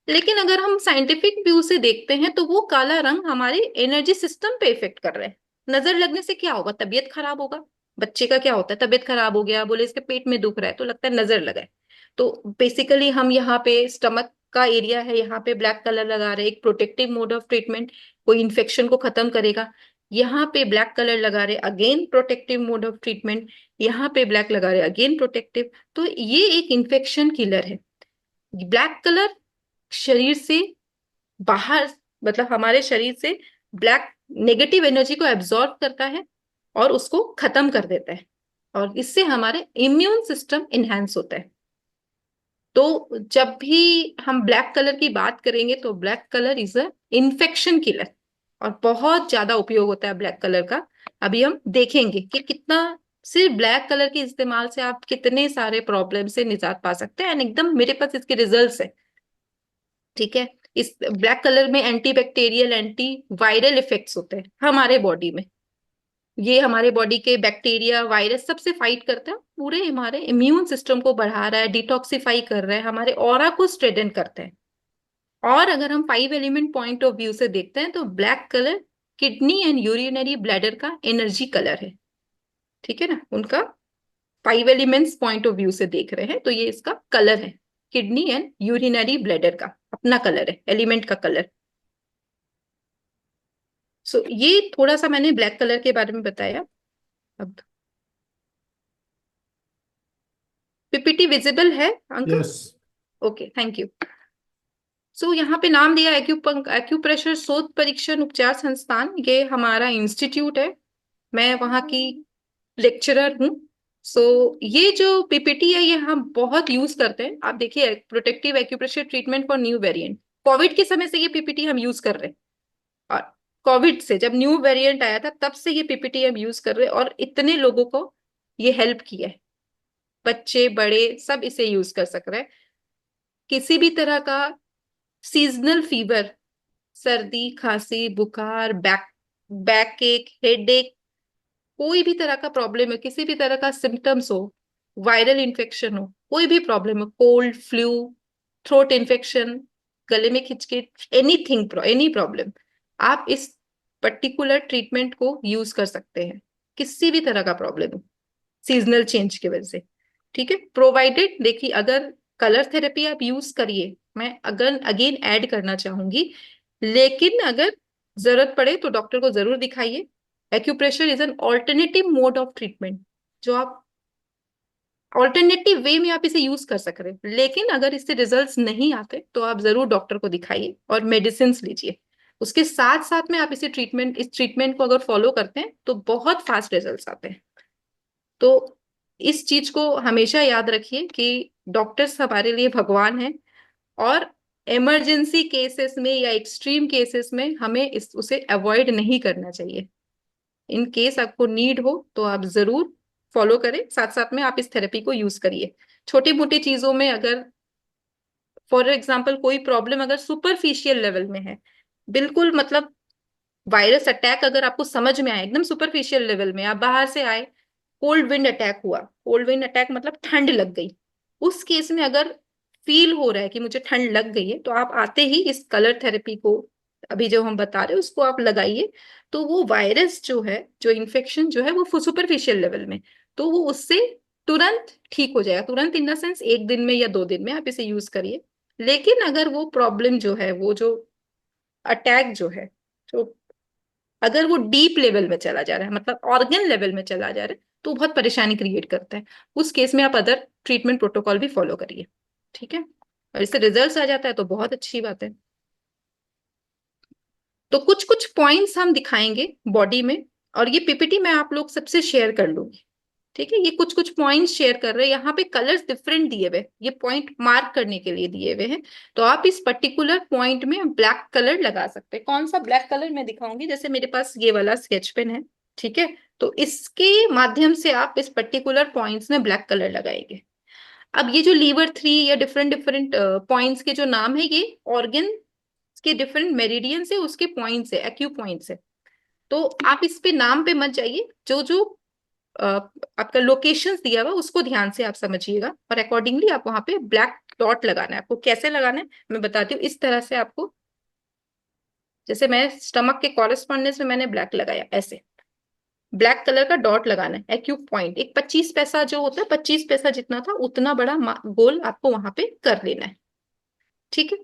लेकिन अगर हम साइंटिफिक व्यू से देखते हैं तो वो काला रंग हमारे एनर्जी सिस्टम पे इफेक्ट कर रहे हैं। नजर लगने से क्या होगा? तबीयत खराब होगा। बच्चे का क्या होता है, तबीयत खराब हो गया, बोले इसके पेट में दुख रहा है तो लगता है नजर लगा है। तो बेसिकली हम यहाँ पे स्टमक का एरिया है, यहाँ पे ब्लैक कलर लगा रहे हैं, एक प्रोटेक्टिव मोड ऑफ ट्रीटमेंट, कोई इन्फेक्शन को खत्म करेगा। यहाँ पे ब्लैक कलर लगा रहे, again protective mode of treatment, यहाँ पे ब्लैक लगा रहे, अगेन प्रोटेक्टिव। तो ये एक इन्फेक्शन किलर है। ब्लैक कलर शरीर से बाहर, मतलब हमारे शरीर से ब्लैक नेगेटिव एनर्जी को एब्जॉर्ब करता है और उसको खत्म कर देता है, और इससे हमारे इम्यून सिस्टम इनहेंस होता है। तो जब भी हम ब्लैक कलर की बात करेंगे तो black colour is a infection killer, और बहुत ज्यादा उपयोग होता है ब्लैक कलर का। अभी हम देखेंगे कि कितना, सिर्फ ब्लैक कलर के इस्तेमाल से आप कितने सारे प्रॉब्लम से निजात पा सकते हैं, एंड एकदम मेरे पास इसके रिजल्ट्स है। ठीक है। इस ब्लैक कलर में anti bacterial, anti viral effects होते हैं हमारे बॉडी में। ये हमारे बॉडी के बैक्टीरिया, वायरस सबसे फाइट करता है, पूरे हमारे इम्यून सिस्टम को बढ़ा रहा है, डिटॉक्सिफाई कर रहा है, हमारे ऑरा को स्ट्रेंथन करता है। और अगर हम 5 एलिमेंट पॉइंट ऑफ व्यू से देखते हैं तो black colour kidney and urinary bladder का एनर्जी कलर है। ठीक है ना, उनका 5 एलिमेंट्स पॉइंट ऑफ व्यू से देख रहे हैं तो ये इसका कलर है, किडनी एंड यूरिनरी ब्लैडर का अपना कलर है, एलिमेंट का कलर। सो ये थोड़ा सा मैंने ब्लैक कलर के बारे में बताया। अब पीपीटी विजिबल है uncle? Yes. Okay, thank you. So यहाँ पे नाम दिया एक्यूप्रेशर शोध परीक्षण उपचार संस्थान, ये हमारा इंस्टीट्यूट है, मैं वहाँ की लेक्चरर हूँ। सो ये जो पीपीटी है ये हम बहुत यूज करते हैं। आप देखिए, protective acupressure treatment for new variant, Covid के समय से ये पीपीटी हम यूज कर रहे हैं। और कोविड से जब न्यू वेरिएंट आया था तब से ये पीपीटी हम यूज कर रहे हैं और इतने लोगों को ये हेल्प किया है, बच्चे बड़े सब इसे यूज कर सक रहे हैं। किसी भी तरह का सीजनल फीवर, सर्दी खांसी बुखार, बैक एक, हेड एक, कोई भी तरह का प्रॉब्लम है, किसी भी तरह का सिम्टम्स हो, वायरल इन्फेक्शन हो, कोई भी प्रॉब्लम हो, कोल्ड, फ्लू, थ्रोट इन्फेक्शन, गले में खिंचके, एनीथिंग, एनी प्रॉब्लम, आप इस पर्टिकुलर ट्रीटमेंट को यूज कर सकते हैं, किसी भी तरह का प्रॉब्लम हो सीजनल चेंज की वजह से। ठीक है, प्रोवाइडेड, देखिए अगर कलर थेरेपी आप यूज करिए, मैं अगर अगेन ऐड करना चाहूंगी, लेकिन अगर जरूरत पड़े तो डॉक्टर को जरूर दिखाइए। Acupressure is an alternative mode of treatment, जो आप ऑल्टरनेटिव वे में आप इसे यूज कर सक रहे हैं, लेकिन अगर इससे रिजल्ट्स नहीं आते तो आप जरूर डॉक्टर को दिखाइए और मेडिसिन लीजिए। उसके साथ साथ में आप इस ट्रीटमेंट को अगर फॉलो करते हैं तो बहुत फास्ट रिजल्ट्स आते हैं। तो इस चीज को हमेशा याद रखिए कि डॉक्टर्स हमारे लिए भगवान हैं, और इमरजेंसी केसेस में या एक्सट्रीम केसेस में हमें उसे अवॉइड नहीं करना चाहिए। इन केस आपको नीड हो तो आप जरूर फॉलो करें, साथ साथ में आप इस थेरेपी को यूज करिए। छोटी मोटी चीजों में अगर फॉर एग्जाम्पल कोई प्रॉब्लम अगर सुपरफिशियल लेवल में है, बिल्कुल मतलब वायरस अटैक अगर आपको समझ में आए एकदम सुपरफिशियल लेवल में, आप बाहर से आए, कोल्ड विंड अटैक हुआ, कोल्ड विंड अटैक मतलब ठंड लग गई, उस केस में अगर फील हो रहा है कि मुझे ठंड लग गई है तो आप आते ही इस कलर थेरेपी को, अभी जो हम बता रहे हैं उसको आप लगाइए। तो वो वायरस जो है, जो इन्फेक्शन जो है वो सुपरफिशियल लेवल में, तो वो उससे तुरंत ठीक हो जाएगा, तुरंत इन द सेंस 1 दिन में या 2 दिन में आप इसे यूज करिए। लेकिन अगर वो प्रॉब्लम जो है, वो जो अटैक जो है, जो अगर वो डीप लेवल में चला जा रहा है, मतलब ऑर्गन लेवल में चला जा रहा है, तो बहुत परेशानी क्रिएट करता है। उस केस में आप अदर ट्रीटमेंट प्रोटोकॉल भी फॉलो करिए। ठीक है, और इससे रिजल्ट्स आ जाता है तो बहुत अच्छी बात है। तो कुछ कुछ पॉइंट्स हम दिखाएंगे बॉडी में, और ये पीपीटी मैं आप लोग सबसे शेयर कर लूंगी। ठीक है, ये कुछ कुछ पॉइंट्स शेयर कर रहे हैं, यहाँ पे कलर्स डिफरेंट दिए हुए, ये पॉइंट मार्क करने के लिए दिए हुए हैं। तो आप इस पर्टिकुलर पॉइंट में ब्लैक कलर लगा सकते हैं। कौन सा ब्लैक कलर मैं दिखाऊंगी, जैसे मेरे पास ये वाला स्केच पेन है, ठीक है, तो इसके माध्यम से आप इस पर्टिकुलर पॉइंट्स में ब्लैक कलर लगाएंगे। अब ये जो लीवर 3 या डिफरेंट डिफरेंट पॉइंट्स के जो नाम है, ये ऑर्गन के डिफरेंट मेरिडियन से, उसके पॉइंट्स है, एक्यू पॉइंट्स है। तो आप इस पे नाम पे मत जाइए, जो जो आपका लोकेशंस दिया हुआ उसको ध्यान से आप समझिएगा, और अकॉर्डिंगली आप वहां पे ब्लैक डॉट लगाना है। आपको कैसे लगाना है मैं बताती हूँ, इस तरह से आपको, जैसे मैं स्टमक के कॉरेस्पॉन्डेंस में मैंने ब्लैक लगाया, ऐसे ब्लैक कलर का डॉट लगाना है। एक्यू पॉइंट एक 25 पैसा जो होता है, 25 पैसा जितना था उतना बड़ा गोल आपको वहां पे कर लेना है। ठीक है,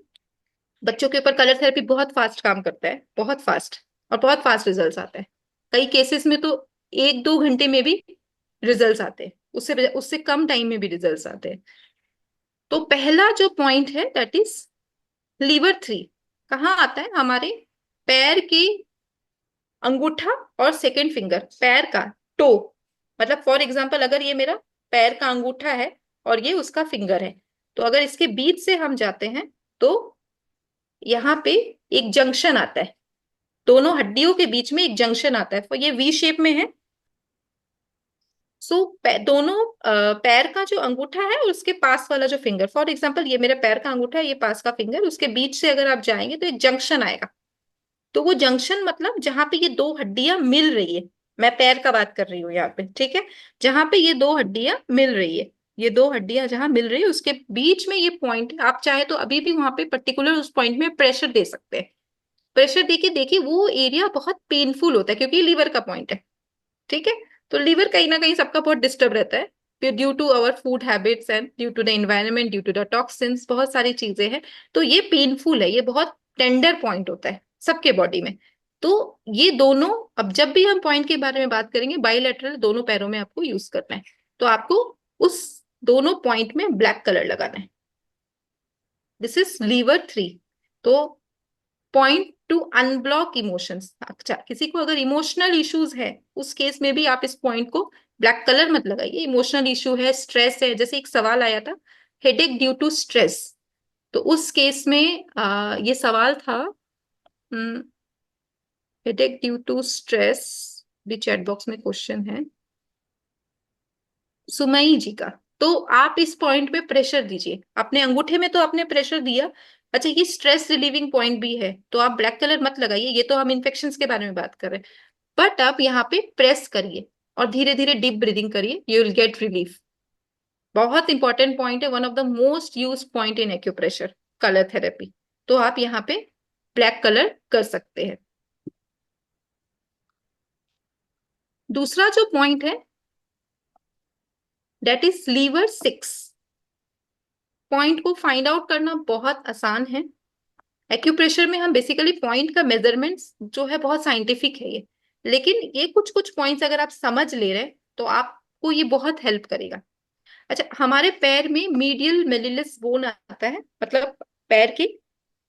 बच्चों के ऊपर कलर थेरेपी बहुत फास्ट काम करता है, बहुत फास्ट, और बहुत फास्ट रिजल्ट्स आते हैं। कई केसेस में तो 1-2 घंटे में भी रिजल्ट्स आते हैं, उससे उससे कम टाइम में भी रिजल्ट्स आते हैं। तो पहला जो पॉइंट है दैट इज लीवर 3, कहाँ आता है, हमारे पैर की अंगूठा और सेकेंड फिंगर, पैर का टो, मतलब फॉर एग्जाम्पल अगर ये मेरा पैर का अंगूठा है और ये उसका फिंगर है, तो अगर इसके बीच से हम जाते हैं तो यहाँ पे एक जंक्शन आता है, दोनों हड्डियों के बीच में एक जंक्शन आता है, तो ये वी शेप में है। सो दोनों पैर का जो अंगूठा है और उसके पास वाला जो फिंगर, फॉर एग्जांपल ये मेरे पैर का अंगूठा है, ये पास का फिंगर, उसके बीच से अगर आप जाएंगे तो एक जंक्शन आएगा। तो वो जंक्शन मतलब जहां पे ये दो हड्डियां मिल रही है, मैं पैर का बात कर रही हूँ यहाँ पे, ठीक है, जहां पे ये दो हड्डियां मिल रही है, ये दो हड्डियां जहां मिल रही है उसके बीच में ये पॉइंट है। आप चाहे तो अभी भी वहां पे पर्टिकुलर उस पॉइंट में प्रेशर दे सकते हैं। प्रेशर देके देखिए, वो एरिया बहुत पेनफुल होता है क्योंकि ये लीवर का पॉइंट है, ठीक है। तो लीवर कहीं ना कहीं सबका बहुत डिस्टर्ब रहता है, फिर due to our food habits and due to the environment, due to the toxins, बहुत सारी चीजें हैं। तो ये पेनफुल है, ये बहुत टेंडर पॉइंट होता है सबके बॉडी में। तो ये दोनों, अब जब भी हम पॉइंट के बारे में बात करेंगे, बाइलेटरल दोनों पैरों में आपको यूज करना है। तो आपको उस दोनों पॉइंट में ब्लैक कलर लगाना है। This is liver 3। तो पॉइंट टू अनब्लॉक इमोशंस। अच्छा, किसी को अगर इमोशनल इश्यूज है उस केस में भी आप इस पॉइंट को ब्लैक कलर मत लगाइए। इमोशनल इशू है, स्ट्रेस है, जैसे एक सवाल आया था हेडेक ड्यू टू स्ट्रेस, तो उस केस में ये सवाल था हेडेक ड्यू टू स्ट्रेस, भी चैट बॉक्स में क्वेश्चन है सुमई जी का। तो आप इस पॉइंट पे प्रेशर दीजिए, अपने अंगूठे में तो आपने प्रेशर दिया। अच्छा, ये स्ट्रेस रिलीविंग पॉइंट भी है, तो आप ब्लैक कलर मत लगाइए, ये तो हम इन्फेक्शंस के बारे में बात कर रहे हैं। बट आप यहाँ पे प्रेस करिए और धीरे धीरे डीप ब्रीदिंग करिए, यू विल गेट रिलीफ। बहुत इंपॉर्टेंट पॉइंट है, one of the most use point in acupressure, colour therapy. तो आप यहाँ पे ब्लैक कलर कर सकते हैं। दूसरा जो पॉइंट है दैट इज लीवर 6। पॉइंट को फाइंड आउट करना बहुत आसान है। एक्यूप्रेशर में हम बेसिकली पॉइंट का मेजरमेंट्स जो है बहुत साइंटिफिक है ये, लेकिन ये कुछ कुछ पॉइंट्स अगर आप समझ ले रहे हैं तो आपको ये बहुत हेल्प करेगा। अच्छा, हमारे पैर में मीडियल मेलिलस बोन आता है, मतलब पैर के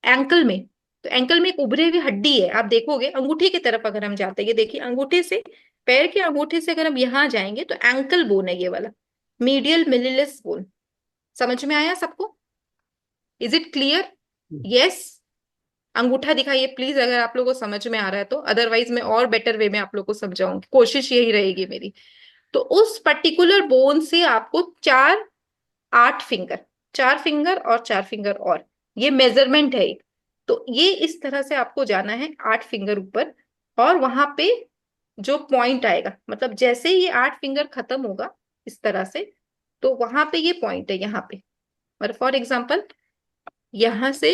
एंकल में। तो एंकल में एक उभरी हुई हड्डी है, आप देखोगे अंगूठे की तरफ अगर हम जाते हैं, ये देखिए अंगूठे से, पैर के अंगूठे से अगर हम यहाँ जाएंगे तो एंकल बोन है ये वाला, मीडियल मेलिलस बोन। समझ में आया सबको? Is it clear? यस। अंगूठा दिखाइए प्लीज अगर आप लोगों को समझ में आ रहा है तो, अदरवाइज मैं और बेटर वे में आप लोगों को समझाऊंगी, कोशिश यही रहेगी मेरी। तो उस पर्टिकुलर बोन से आपको 8 फिंगर, 4 फिंगर और 4 फिंगर, और ये मेजरमेंट है एक। तो ये इस तरह से आपको जाना है 8 फिंगर ऊपर, और वहां पे जो पॉइंट आएगा, मतलब जैसे ही ये 8 फिंगर खत्म होगा इस तरह से, तो वहां पे ये पॉइंट है यहाँ पे। मतलब फॉर एग्जाम्पल यहां से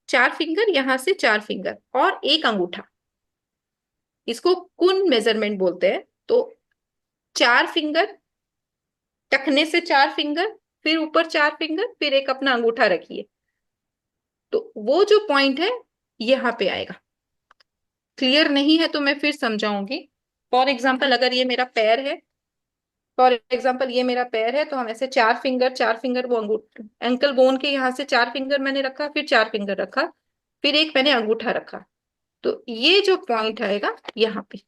4 फिंगर, यहां से 4 फिंगर और एक अंगूठा, इसको कुन मेजरमेंट बोलते हैं। तो 4 फिंगर, टखने से 4 फिंगर, फिर ऊपर 4 फिंगर, फिर एक अपना अंगूठा रखिए, तो वो जो पॉइंट है यहाँ पे आएगा। क्लियर नहीं है तो मैं फिर समझाऊंगी। फॉर एग्जाम्पल अगर ये मेरा पैर है, फॉर एग्जाम्पल ये मेरा पैर है, तो हम ऐसे 4 फिंगर, 4 फिंगर, वो अंगूठा एंकल बोन के यहाँ से 4 फिंगर मैंने रखा, फिर 4 फिंगर रखा, फिर एक मैंने अंगूठा रखा, तो ये जो पॉइंट आएगा यहाँ पे।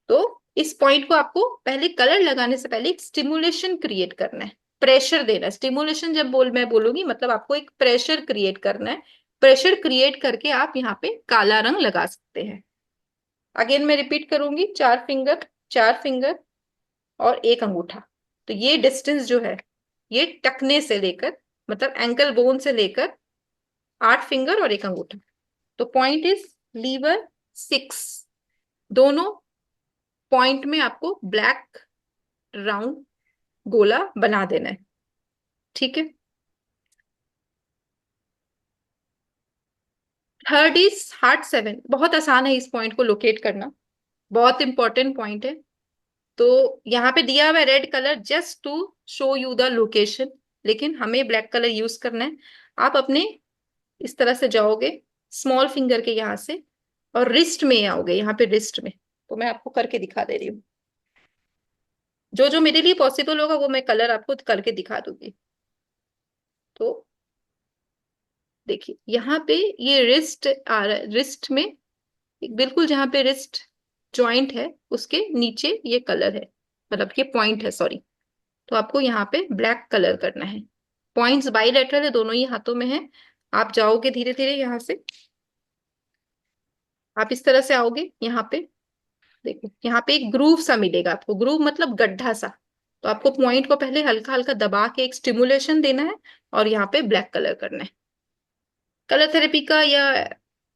तो इस पॉइंट को आपको पहले कलर लगाने से पहले एक स्टिमुलेशन क्रिएट करना है, प्रेशर देना है। स्टिमुलेशन जब मैं बोलूंगी मतलब आपको एक प्रेशर क्रिएट करना है। प्रेशर क्रिएट करके आप यहाँ पे काला रंग लगा सकते हैं। अगेन मैं रिपीट करूंगी, 4 फिंगर, 4 फिंगर और एक अंगूठा। तो ये डिस्टेंस जो है, ये टखने से लेकर, मतलब एंकल बोन से लेकर 8 फिंगर और एक अंगूठा। तो पॉइंट इज लीवर 6। दोनों पॉइंट में आपको ब्लैक राउंड गोला बना देना है, ठीक है। Third is heart 7। बहुत आसान है इस पॉइंट को लोकेट करना, बहुत इंपॉर्टेंट पॉइंट है। तो यहाँ पे दिया हुआ है red colour just to show you the location, लेकिन हमें ब्लैक कलर यूज करना है। आप अपने इस तरह से जाओगे स्मॉल फिंगर के यहाँ से और रिस्ट में आओगे, यहाँ पे रिस्ट में। तो मैं आपको करके दिखा दे रही हूँ, जो जो मेरे लिए पॉसिबल होगा वो मैं कलर आपको करके दिखा दूंगी। तो देखिए यहाँ पे ये रिस्ट आ रहा है, रिस्ट में बिल्कुल जहाँ पे रिस्ट जॉइंट है उसके नीचे ये कलर है, मतलब ये पॉइंट है, सॉरी। तो आपको यहाँ पे ब्लैक कलर करना है। पॉइंट्स बाइलेटरल है, दोनों ही हाथों में है। आप जाओगे धीरे धीरे यहाँ से, आप इस तरह से आओगे यहाँ पे, देखो यहाँ पे एक ग्रूव सा मिलेगा आपको, ग्रूव मतलब गड्ढा सा। तो आपको पॉइंट को पहले हल्का हल्का दबा के एक स्टिमुलेशन देना है और यहाँ पे ब्लैक कलर करना है। कलर थेरेपी का या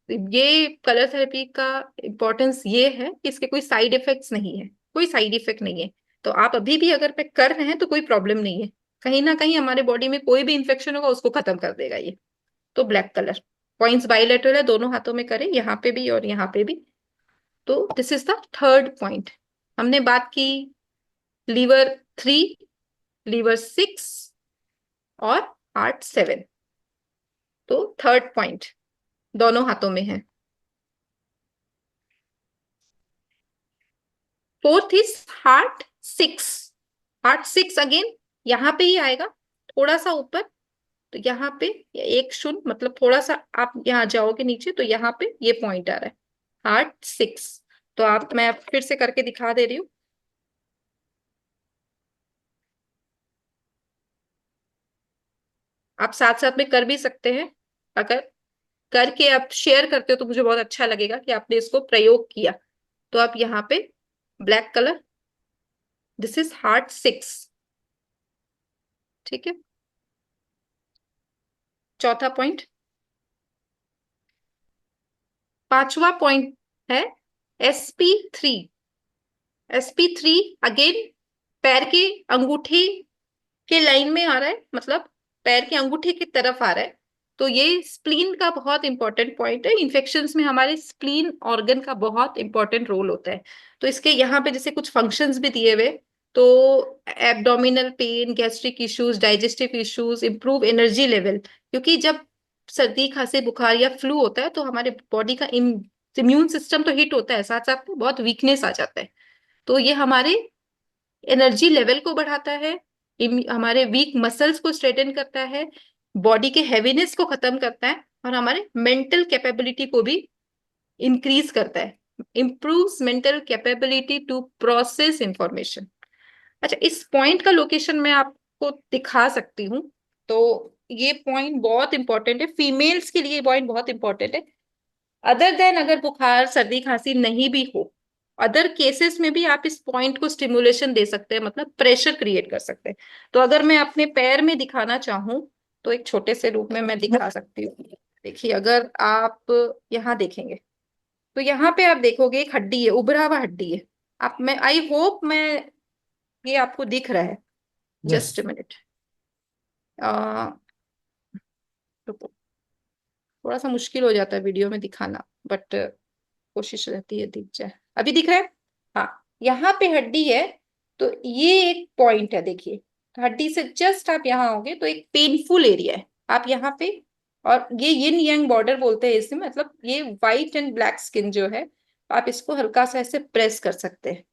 ये कलर थेरेपी का इंपॉर्टेंस ये है कि इसके कोई साइड इफेक्ट्स नहीं है, कोई साइड इफेक्ट नहीं है। तो आप अभी भी अगर पे कर रहे हैं तो कोई प्रॉब्लम नहीं है, कहीं ना कहीं हमारे बॉडी में कोई भी इंफेक्शन होगा उसको खत्म कर देगा ये। तो ब्लैक कलर, पॉइंट्स बाइलेटरल है, दोनों हाथों में करें, यहाँ पे भी और यहाँ पे भी। तो this is the third point. हमने बात की लीवर 3, लीवर 6 और हार्ट 7। तो थर्ड पॉइंट दोनों हाथों में है। Fourth is heart 6। Heart 6 again यहाँ पे ही आएगा, थोड़ा सा ऊपर। तो यहाँ पे एक शून्य, मतलब थोड़ा सा आप यहाँ जाओगे नीचे तो यहाँ पे ये पॉइंट आ रहा है, हार्ट 6। तो मैं फिर से करके दिखा दे रही हूँ। आप साथ साथ में कर भी सकते हैं, अगर करके आप शेयर करते हो तो मुझे बहुत अच्छा लगेगा कि आपने इसको प्रयोग किया। तो आप यहाँ पे black colour, this is heart 6। ठीक है, चौथा पॉइंट। पांचवा पॉइंट है SP3। SP3 अगेन पैर के अंगूठे के लाइन में आ रहा है, मतलब पैर के अंगूठे की तरफ आ रहा है। तो ये स्प्लीन का बहुत इंपॉर्टेंट पॉइंट है। इन्फेक्शंस में हमारे स्प्लीन ऑर्गन का बहुत इंपॉर्टेंट रोल होता है। तो इसके यहाँ पे जैसे कुछ फंक्शंस भी दिए हुए, तो abdominal pain, gastric issues, digestive issues, improve energy level. क्योंकि जब सर्दी खांसी बुखार या फ्लू होता है तो हमारे बॉडी का इम्यून सिस्टम तो हिट होता है, साथ साथ में बहुत वीकनेस आ जाता है। तो ये हमारे एनर्जी लेवल को बढ़ाता है, हमारे वीक मसल्स को स्ट्रेटन करता है, बॉडी के हैवीनेस को खत्म करता है और हमारे मेंटल कैपेबिलिटी को भी इंक्रीज करता है। Improves mental capability to process information. अच्छा, इस पॉइंट का लोकेशन मैं आपको दिखा सकती हूँ। तो ये पॉइंट बहुत इंपॉर्टेंट है, फीमेल्स के लिए पॉइंट बहुत इंपॉर्टेंट है। अदर देन अगर बुखार सर्दी खांसी नहीं भी हो, अदर केसेस में भी आप इस पॉइंट को स्टिमुलेशन दे सकते हैं, मतलब प्रेशर क्रिएट कर सकते हैं। तो अगर मैं अपने पैर में दिखाना चाहूँ तो एक छोटे से रूप में मैं दिखा सकती हूँ। देखिए, अगर आप यहाँ देखेंगे तो यहाँ पे आप देखोगे एक हड्डी है, उभरा हुआ हड्डी है। आप, मैं आई होप मैं ये आपको दिख रहा है। यस। जस्ट अ मिनट, रुको, थोड़ा सा मुश्किल हो जाता है वीडियो में दिखाना, बट कोशिश रहती है दिख जाए। अभी दिख रहा है? हाँ, यहाँ पे हड्डी है। तो ये एक पॉइंट है, देखिए हड्डी से जस्ट आप यहाँ आओगे तो एक पेनफुल एरिया है, आप यहाँ पे। और ये यिन यांग बॉर्डर बोलते हैं इसे, मतलब ये व्हाइट एंड ब्लैक स्किन जो है, आप इसको हल्का सा ऐसे प्रेस कर सकते हैं।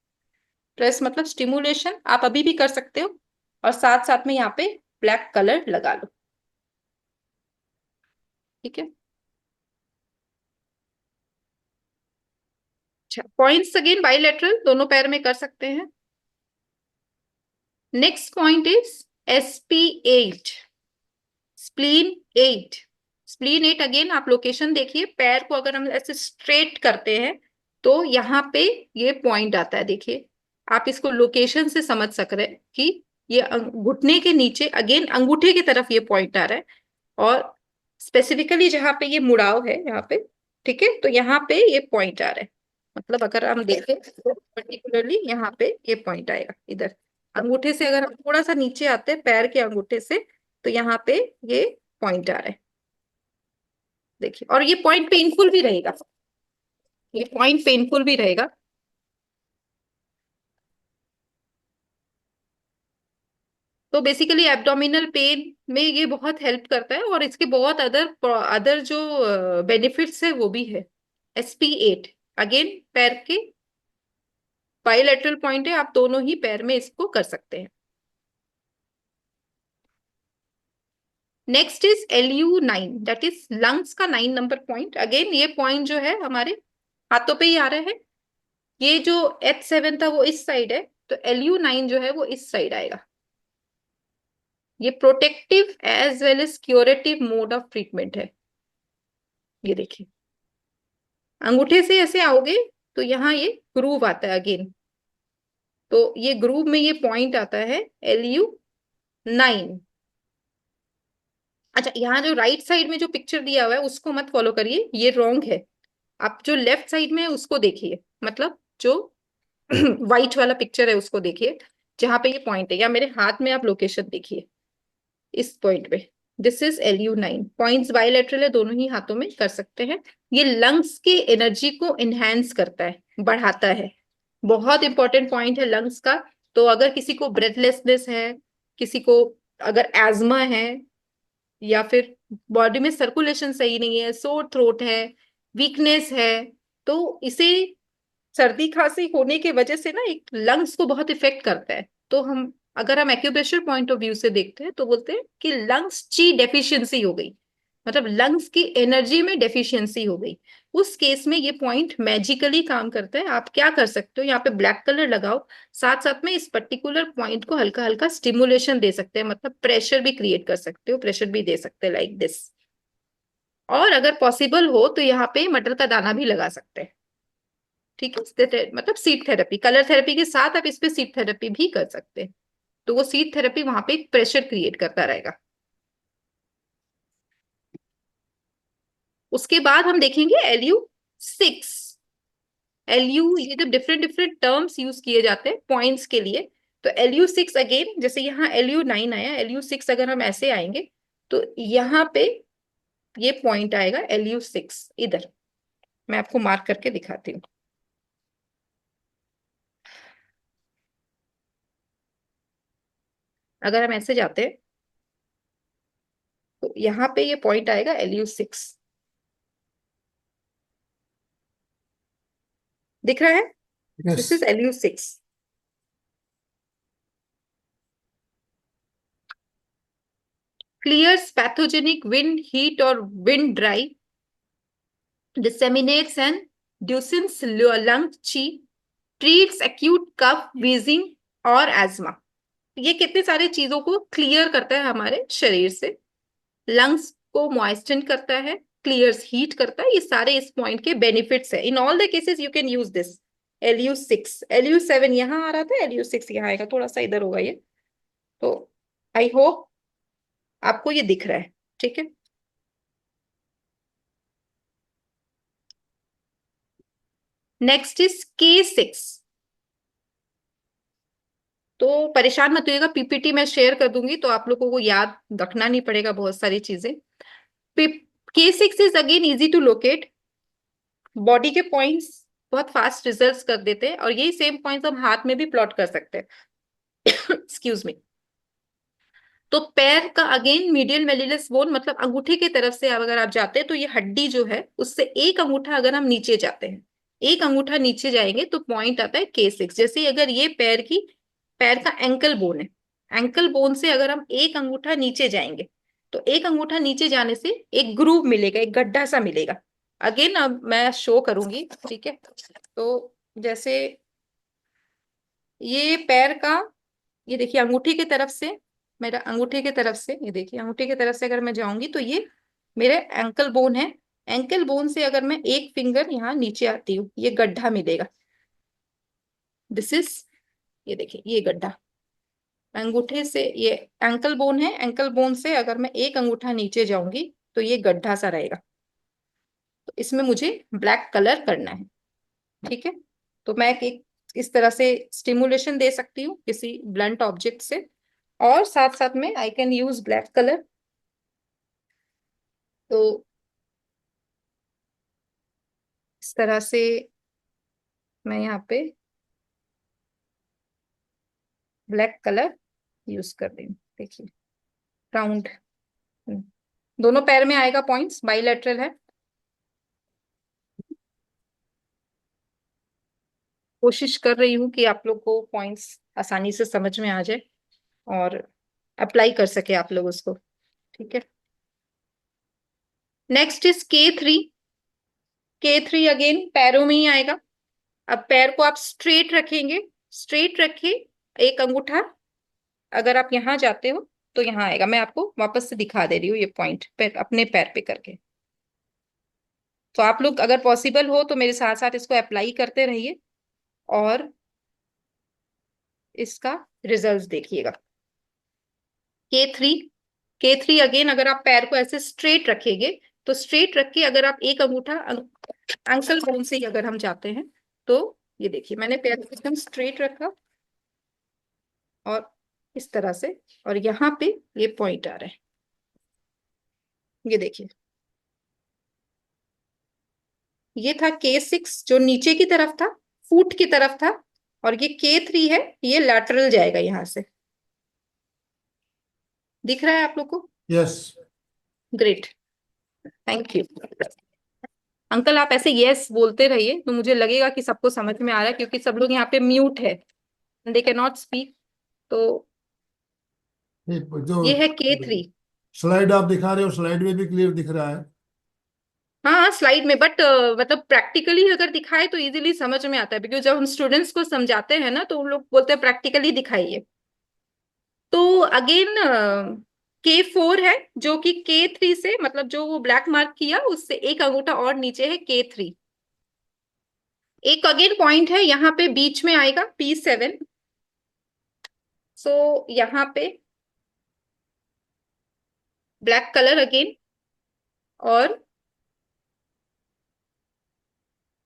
प्रेस मतलब स्टिमुलेशन, आप अभी भी कर सकते हो। और साथ साथ में यहाँ पे ब्लैक कलर लगा लो। ठीक है, अच्छा, पॉइंट्स अगेन बाइलेटरल, दोनों पैर में कर सकते हैं। Next point is SP8, spleen 8। Spleen 8 again आप लोकेशन देखिए, पैर को अगर हम ऐसे स्ट्रेट करते हैं तो यहाँ पे ये पॉइंट आता है। देखिए, आप इसको लोकेशन से समझ सक रहे हैं कि ये घुटने के नीचे अगेन अंगूठे की तरफ ये पॉइंट आ रहा है। और स्पेसिफिकली जहाँ पे ये मुड़ाव है यहाँ पे, ठीक है, तो यहाँ पे ये पॉइंट आ रहा है। मतलब अगर हम देखें तो पर्टिकुलरली यहाँ पे ये पॉइंट आएगा इधर। अंगूठे से अगर हम थोड़ा सा नीचे आते हैं पैर के अंगूठे से, तो यहाँ पे ये पॉइंट आ रहा है। देखिए, और ये पॉइंट पेनफुल भी रहेगा, ये पॉइंट पेनफुल भी रहेगा। तो बेसिकली एब्डोमिनल पेन में ये बहुत हेल्प करता है और इसके बहुत अदर अदर जो बेनिफिट्स है वो भी है। SP8 अगेन पैर के बाइलेटरल पॉइंट है, आप दोनों ही पैर में इसको कर सकते हैं। Next is LU9, that is lungs का 9 नंबर पॉइंट। अगेन ये पॉइंट जो है हमारे हाथों पे ही आ रहा है। ये जो H7 था वो इस साइड है, तो LU9 जो है वो इस साइड आएगा। ये protective as well as curative mode of treatment है। ये देखिए, अंगूठे से ऐसे आओगे तो यहाँ ये ग्रूव आता है अगेन। तो ये ग्रूव में ये पॉइंट आता है LU9। अच्छा, यहाँ जो राइट साइड में जो पिक्चर दिया हुआ है उसको मत फॉलो करिए, ये रॉन्ग है। आप जो लेफ्ट साइड में है उसको देखिए, मतलब जो व्हाइट वाला पिक्चर है उसको देखिए, जहां पे ये पॉइंट है, या मेरे हाथ में आप लोकेशन देखिए इस पॉइंट पे। This is LU9। Points bilateral है, दोनों ही हाथों में कर सकते हैं। ये लंग्स की एनर्जी को इनहेंस करता है, बढ़ाता है। बहुत इंपॉर्टेंट पॉइंट है लंग्स का। तो अगर किसी को ब्रेथलेसनेस है, किसी को अगर एज्मा है, या फिर बॉडी में सर्कुलेशन सही नहीं है, सोर थ्रोट है, वीकनेस है, तो इसे सर्दी खांसी होने की वजह से ना एक लंग्स को बहुत इफेक्ट करता है। तो हम अगर हम एक्यूप्रेशर पॉइंट ऑफ व्यू से देखते हैं तो बोलते हैं कि लंग्स ची डेफिशिएंसी हो गई, मतलब लंग्स की एनर्जी में डेफिशिएंसी हो गई। उस केस में ये पॉइंट मैजिकली काम करता है। आप क्या कर सकते हो, यहाँ पे ब्लैक कलर लगाओ, साथ साथ में इस पर्टिकुलर पॉइंट को हल्का हल्का स्टिमुलेशन दे सकते हैं, मतलब प्रेशर भी क्रिएट कर सकते हो, प्रेशर भी दे सकते हैं लाइक दिस। और अगर पॉसिबल हो तो यहाँ पे मटर का दाना भी लगा सकते हैं। ठीक है, मतलब सीड थेरेपी, कलर थेरेपी के साथ आप इस पे सीड थेरेपी भी कर सकते हैं। तो वो सीड थेरेपी वहां पे एक प्रेशर क्रिएट करता रहेगा। उसके बाद हम देखेंगे LU6। ये जब डिफरेंट डिफरेंट टर्म्स यूज किए जाते हैं पॉइंट्स के लिए, तो LU6 अगेन, जैसे यहाँ LU9 आया, LU6 अगर हम ऐसे आएंगे तो यहाँ पे ये पॉइंट आएगा LU6 इधर। मैं आपको मार्क करके दिखाती हूँ। अगर हम ऐसे जाते हैं तो यहाँ पे ये पॉइंट आएगा LU6। दिख रहा है? Yes. This is LU6। Clears pathogenic wind, heat or wind dry, disseminates and loosens lung chi, treats acute cough, wheezing और asthma। ये कितने सारे चीजों को क्लियर करता है हमारे शरीर से। लंग्स को मॉइस्चन करता है, क्लियर्स हीट करता है, ये सारे इस पॉइंट के बेनिफिट्स है। In all the cases you can use this. LU6, LU7 यहाँ आ रहा था, LU6 यहाँ आएगा, थोड़ा सा इधर होगा ये। तो आई होप आपको ये दिख रहा है। ठीक है, नेक्स्ट इज K6। तो परेशान मत होइएगा, PPT मैं शेयर कर दूंगी तो आप लोगों को याद रखना नहीं पड़ेगा बहुत सारी चीजें। K6 is again easy to locate. Body के पॉइंट्स बहुत फास्ट रिजल्ट्स कर देते हैं, और यही सेम पॉइंट्स हम हाथ में भी प्लॉट कर सकते हैं। Excuse me. तो पैर का अगेन मीडियल वेलिडस बोन, मतलब अंगूठे की तरफ से अगर आप जाते हैं तो ये हड्डी जो है उससे एक अंगूठा अगर हम नीचे जाते हैं, एक अंगूठा नीचे जाएंगे तो पॉइंट आता है K6। जैसे अगर ये पैर का एंकल बोन है, एंकल बोन से अगर हम एक अंगूठा नीचे जाएंगे तो एक अंगूठा नीचे जाने से एक ग्रूव मिलेगा, एक गड्ढा सा मिलेगा। अगेन अब मैं शो करूंगी, ठीक है। तो जैसे ये पैर का, ये देखिए अंगूठी की तरफ से, मेरा अंगूठे की तरफ से, ये देखिए अंगूठे की तरफ से अगर मैं जाऊंगी तो ये मेरे एंकल बोन है। एंकल बोन से अगर मैं एक फिंगर यहाँ नीचे आती हूँ, ये गड्ढा मिलेगा। दिस इज, ये देखिए ये गड्ढा अंगूठे से, ये एंकल बोन है, एंकल बोन से अगर मैं एक अंगूठा नीचे जाऊंगी तो ये गड्ढा सा रहेगा। तो इसमें मुझे ब्लैक कलर करना है। ठीक है, तो मैं एक इस तरह से स्टिमुलेशन दे सकती हूँ किसी ब्लंट ऑब्जेक्ट से, और साथ साथ में I can use black colour. तो इस तरह से मैं यहाँ पे ब्लैक कलर यूज कर रही हूँ। देखिए राउंड, दोनों पैर में आएगा, पॉइंट्स बाइलेटरल है। कोशिश कर रही हूँ कि आप लोग को पॉइंट्स आसानी से समझ में आ जाए और अप्लाई कर सके आप लोग उसको। ठीक है, next is K3। K3 again पैरों में ही आएगा। अब पैर को आप स्ट्रेट रखेंगे, स्ट्रेट रखे, एक अंगूठा अगर आप यहाँ जाते हो तो यहाँ आएगा। मैं आपको वापस से दिखा दे रही हूँ ये पॉइंट पैर, अपने पैर पे करके। तो आप लोग अगर पॉसिबल हो तो मेरे साथ साथ इसको अप्लाई करते रहिए और इसका रिजल्ट देखिएगा। K3 अगेन, अगर आप पैर को ऐसे स्ट्रेट रखेंगे तो स्ट्रेट रख के अगर आप एक अंगूठा एंकल बोन से ही अगर हम जाते हैं तो ये देखिए मैंने पैर को एकदम स्ट्रेट रखा और इस तरह से, और यहाँ पे ये पॉइंट आ रहा है, ये देखिए ये था K6 जो नीचे की तरफ था, फुट की तरफ था, और ये K3 है, ये लैटरल जाएगा यहाँ से। दिख रहा है आप लोग को? Yes. Great, thank you uncle. आप ऐसे यस बोलते रहिए तो मुझे लगेगा कि सबको समझ में आ रहा है, क्योंकि सब लोग यहाँ पे म्यूट है, दे कैन नॉट स्पीक। तो जो ये है K3। स्लाइड आप दिखा रहे हो, स्लाइड में भी क्लियर दिख रहा है। हाँ स्लाइड में, बट मतलब प्रैक्टिकली अगर दिखाए तो इजीली समझ में आता है, बिकॉज जब हम स्टूडेंट्स को समझाते हैं ना तो उन लोग बोलते हैं प्रैक्टिकली दिखाइए। तो अगेन K4 है जो कि K3 से, मतलब जो वो ब्लैक मार्क किया उससे एक अंगूठा और नीचे है K3। एक अगेन पॉइंट है यहाँ पे बीच में आएगा P7। सो यहाँ पे ब्लैक कलर अगेन, और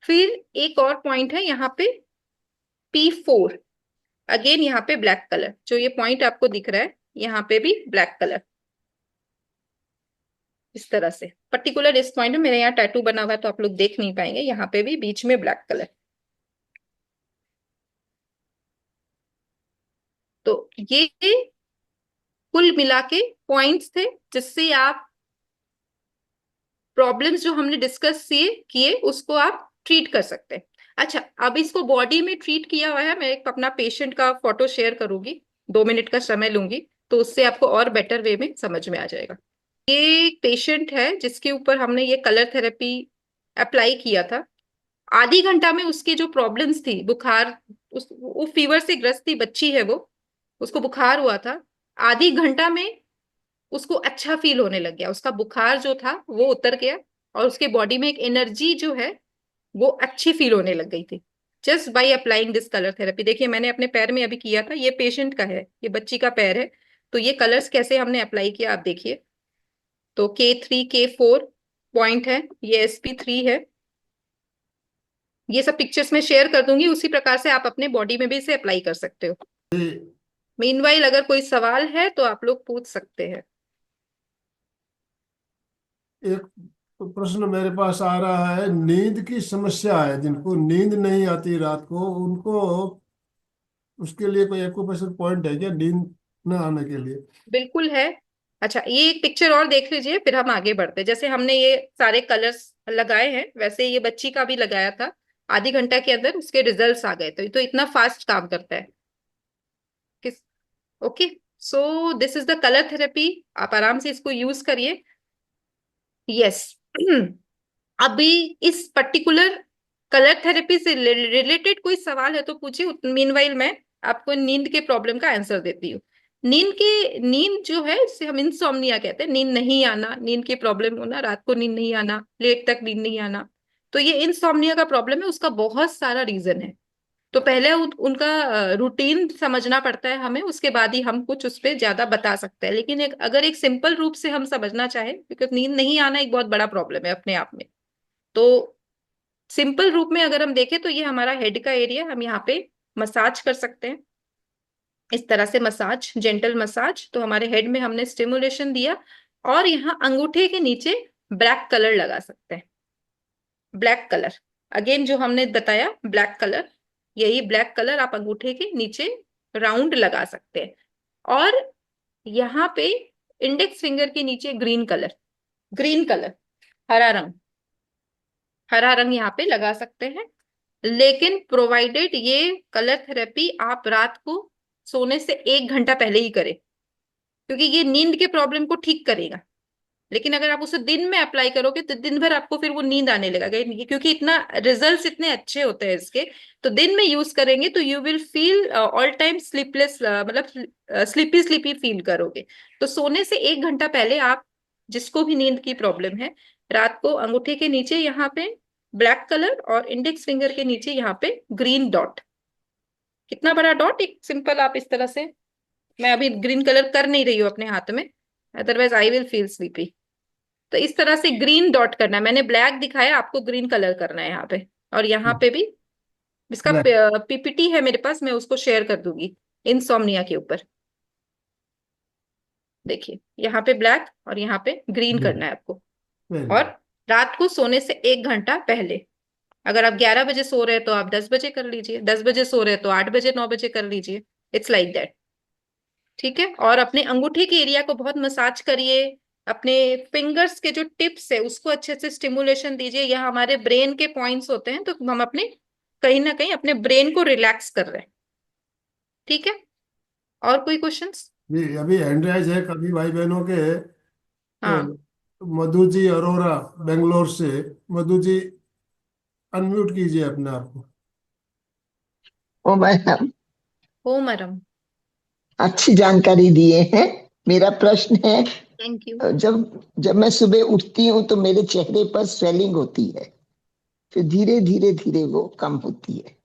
फिर एक और पॉइंट है यहाँ पे P4। अगेन यहाँ पे ब्लैक कलर, जो ये पॉइंट आपको दिख रहा है यहाँ पे भी ब्लैक कलर, इस तरह से पर्टिकुलर इस पॉइंट में मेरे यहाँ टैटू बना हुआ है तो आप लोग देख नहीं पाएंगे, यहाँ पे भी बीच में ब्लैक कलर। तो ये कुल मिला के पॉइंट्स थे जिससे आप प्रॉब्लम्स जो हमने डिस्कस किए उसको आप ट्रीट कर सकते हैं। अच्छा, अब इसको बॉडी में ट्रीट किया हुआ है, मैं एक अपना पेशेंट का फोटो शेयर करूंगी, 2 मिनट का समय लूंगी, तो उससे आपको और बेटर वे में समझ में आ जाएगा। ये एक पेशेंट है जिसके ऊपर हमने ये कलर थेरेपी अप्लाई किया था। आधी घंटा में उसकी जो प्रॉब्लम्स थी, बुखार, वो फीवर से ग्रस्त थी, बच्ची है वो, उसको बुखार हुआ था, आधी घंटा में उसको अच्छा फील होने लग गया, उसका बुखार जो था वो उतर गया और उसके बॉडी में एक एनर्जी जो है वो अच्छी फील होने लग गई थी, just by applying this colour therapy. देखिए मैंने अपने पैर में अभी किया था, ये पेशेंट का है, ये बच्ची का पैर है, तो ये कलर्स कैसे हमने अप्लाई किया आप देखिए। तो K3 K4 पॉइंट है, ये SP3 है, ये सब पिक्चर्स में शेयर कर दूंगी, उसी प्रकार से आप अपने बॉडी में भी इसे अप्लाई कर सकते हो। मीनवाइल अगर कोई सवाल है तो आप लोग पूछ सकते हैं। एक प्रश्न मेरे पास आ रहा है, नींद की समस्या है, जिनको नींद नहीं आती रात को, उनको उसके लिए कोई एक्यूप्रेशर पॉइंट है क्या, नींद न आने के लिए? बिल्कुल है। अच्छा, ये एक पिक्चर और देख लीजिए फिर हम आगे बढ़ते हैं। जैसे हमने ये सारे कलर्स लगाए हैं वैसे ये बच्ची का भी लगाया था, आधी घंटा के अंदर उसके रिजल्ट्स आ गए, तो इतना फास्ट काम करता है किस। Okay, so this is the colour therapy, आप आराम से इसको यूज करिए। यस अभी इस पर्टिकुलर कलर थेरेपी से रिलेटेड कोई सवाल है तो पूछिए, मीनवाइल मैं आपको नींद के प्रॉब्लम का आंसर देती हूँ। नींद जो है इसे हम इंसोम्निया कहते हैं, नींद नहीं आना, नींद की प्रॉब्लम होना, रात को नींद नहीं आना, लेट तक नींद नहीं आना, तो ये इंसोम्निया का प्रॉब्लम है, उसका बहुत सारा रीजन है। तो पहले उनका रूटीन समझना पड़ता है हमें, उसके बाद ही हम कुछ उस पर ज्यादा बता सकते हैं। लेकिन अगर एक सिंपल रूप से हम समझना चाहें, बिकॉज नींद नहीं आना एक बहुत बड़ा प्रॉब्लम है अपने आप में, तो सिंपल रूप में अगर हम देखें तो ये हमारा हेड का एरिया, हम यहाँ पे मसाज कर सकते हैं, इस तरह से मसाज, जेंटल मसाज, तो हमारे हेड में हमने स्टिमुलेशन दिया, और यहाँ अंगूठे के नीचे ब्लैक कलर लगा सकते हैं। ब्लैक कलर अगेन जो हमने बताया, ब्लैक कलर, यही ब्लैक कलर आप अंगूठे के नीचे राउंड लगा सकते हैं। और यहाँ पे इंडेक्स फिंगर के नीचे ग्रीन कलर, हरा रंग, हरा रंग यहाँ पे लगा सकते हैं। लेकिन प्रोवाइडेड ये कलर थेरेपी आप रात को सोने से 1 घंटा पहले ही करें, क्योंकि ये नींद के प्रॉब्लम को ठीक करेगा। लेकिन अगर आप उसे दिन में अप्लाई करोगे तो दिन भर आपको फिर वो नींद आने लगेगा, क्योंकि इतना रिजल्ट्स इतने अच्छे होते हैं इसके, तो दिन में यूज करेंगे तो you will feel all time sleepless, मतलब स्लीपी स्लीपी फील करोगे। तो सोने से 1 घंटा पहले आप, जिसको भी नींद की प्रॉब्लम है, रात को अंगूठे के नीचे यहाँ पे ब्लैक कलर और इंडेक्स फिंगर के नीचे यहाँ पे ग्रीन डॉट। कितना बड़ा डॉट, एक सिंपल आप इस तरह से, मैं अभी ग्रीन कलर कर नहीं रही हूँ अपने हाथ में, otherwise I will feel sleepy. तो इस तरह से ग्रीन डॉट करना है, मैंने ब्लैक दिखाया, आपको ग्रीन कलर करना है यहाँ पे। और यहाँ पे भी इसका Black. पीपीटी है मेरे पास, मैं उसको शेयर कर दूंगी इंसोम्निया के ऊपर। देखिए यहाँ पे ब्लैक और यहाँ पे ग्रीन करना है आपको। Very और good. रात को सोने से 1 घंटा पहले, अगर आप 11 बजे सो रहे हैं तो आप 10 बजे कर लीजिए, 10 बजे सो रहे हैं तो 8 बजे 9 बजे कर लीजिए। इट्स लाइक दैट, ठीक है। और अपने अंगूठे के एरिया को बहुत मसाज करिए, अपने फिंगर्स के जो टिप्स है उसको अच्छे से स्टिमुलेशन दीजिए। यह हमारे ब्रेन के पॉइंट्स होते हैं, तो हम अपने कहीं ना कहीं अपने ब्रेन को रिलैक्स कर रहे हैं, ठीक है। और कोई क्वेश्चंस? जी, अभी हैंड राइज है कभी भाई बहनों के। हाँ, तो मधु जी अरोरा बेंगलोर से, मधु जी अनम्यूट कीजिए अपने आप को। ओ मैडम, ओ मैडम, अच्छी जानकारी दिए हैं। मेरा प्रश्न है, थैंक यू। जब जब मैं सुबह उठती हूँ तो मेरे चेहरे पर स्वेलिंग होती है, फिर धीरे धीरे धीरे वो कम होती है,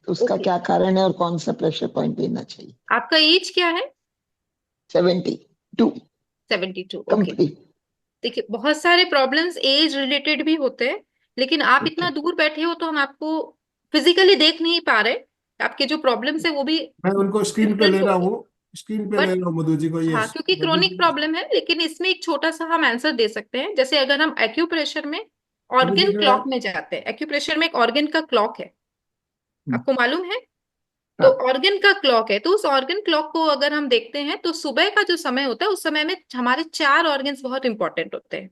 तो उसका ओके, क्या कारण है और कौन सा प्रेशर पॉइंट लेना चाहिए? आपका एज क्या है? 72 72, ओके। कंप्लीट। देखिए बहुत सारे प्रॉब्लम्स एज रिलेटेड भी होते हैं, लेकिन आप ठीक इतना है। दूर बैठे हो तो हम आपको फिजिकली देख नहीं पा रहे। आपके जो प्रॉब्लम्स है वो भी मैं उनको स्क्रीन पे ले डिफरेंट रहा होगी। हूँ, स्क्रीन पे ले बट रहा हूँ मधु जी को। ये हाँ, क्योंकि मधु क्रोनिक जी प्रॉब्लम है, लेकिन इसमें एक छोटा सा हम आंसर दे सकते हैं। जैसे अगर हम एक्यूप्रेशर में अभी ऑर्गन देख रहे क्लॉक हैं। में जाते हैं, एक्यूप्रेशर में एक ऑर्गन का क्लॉक है, आपको मालूम है? तो हाँ, ऑर्गन का क्लॉक है, तो उस ऑर्गन क्लॉक को अगर हम देखते हैं तो सुबह का जो समय होता है उस समय में हमारे 4 ऑर्गन्स बहुत इंपॉर्टेंट होते हैं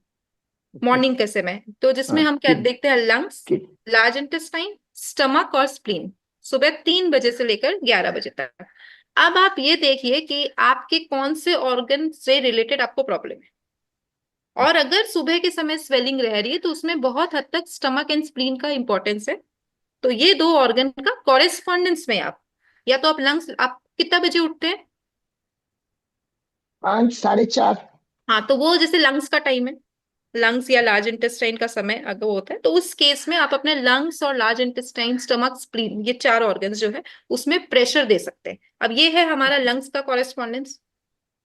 मॉर्निंग के समय। तो जिसमें हाँ, हम क्या किड देखते हैं, lungs, kid large intestine, stomach और स्प्लीन, सुबह 3 बजे से लेकर 11 बजे तक। अब आप ये देखिए कि आपके कौन से ऑर्गन से रिलेटेड आपको प्रॉब्लम है। और अगर सुबह के समय स्वेलिंग रह रही है तो उसमें बहुत हद तक स्टमक एंड स्प्लीन का इंपॉर्टेंस है। तो ये 2 ऑर्गन का कॉरेस्पॉन्डेंस में आप, या तो आप लंग्स, आप कितना बजे उठते हैं? 5 4:30। हाँ, तो वो जैसे लंग्स का टाइम है, लंग्स या लार्ज इंटेस्टाइन का समय अगर वो होता है, तो उस केस में आप अपने लंग्स और लार्ज इंटेस्टाइन, स्टमक, स्प्लीन, ये 4 ऑर्गन्स जो है उसमें प्रेशर दे सकते हैं। अब ये है हमारा लंग्स का कॉरेस्पॉन्डेंस।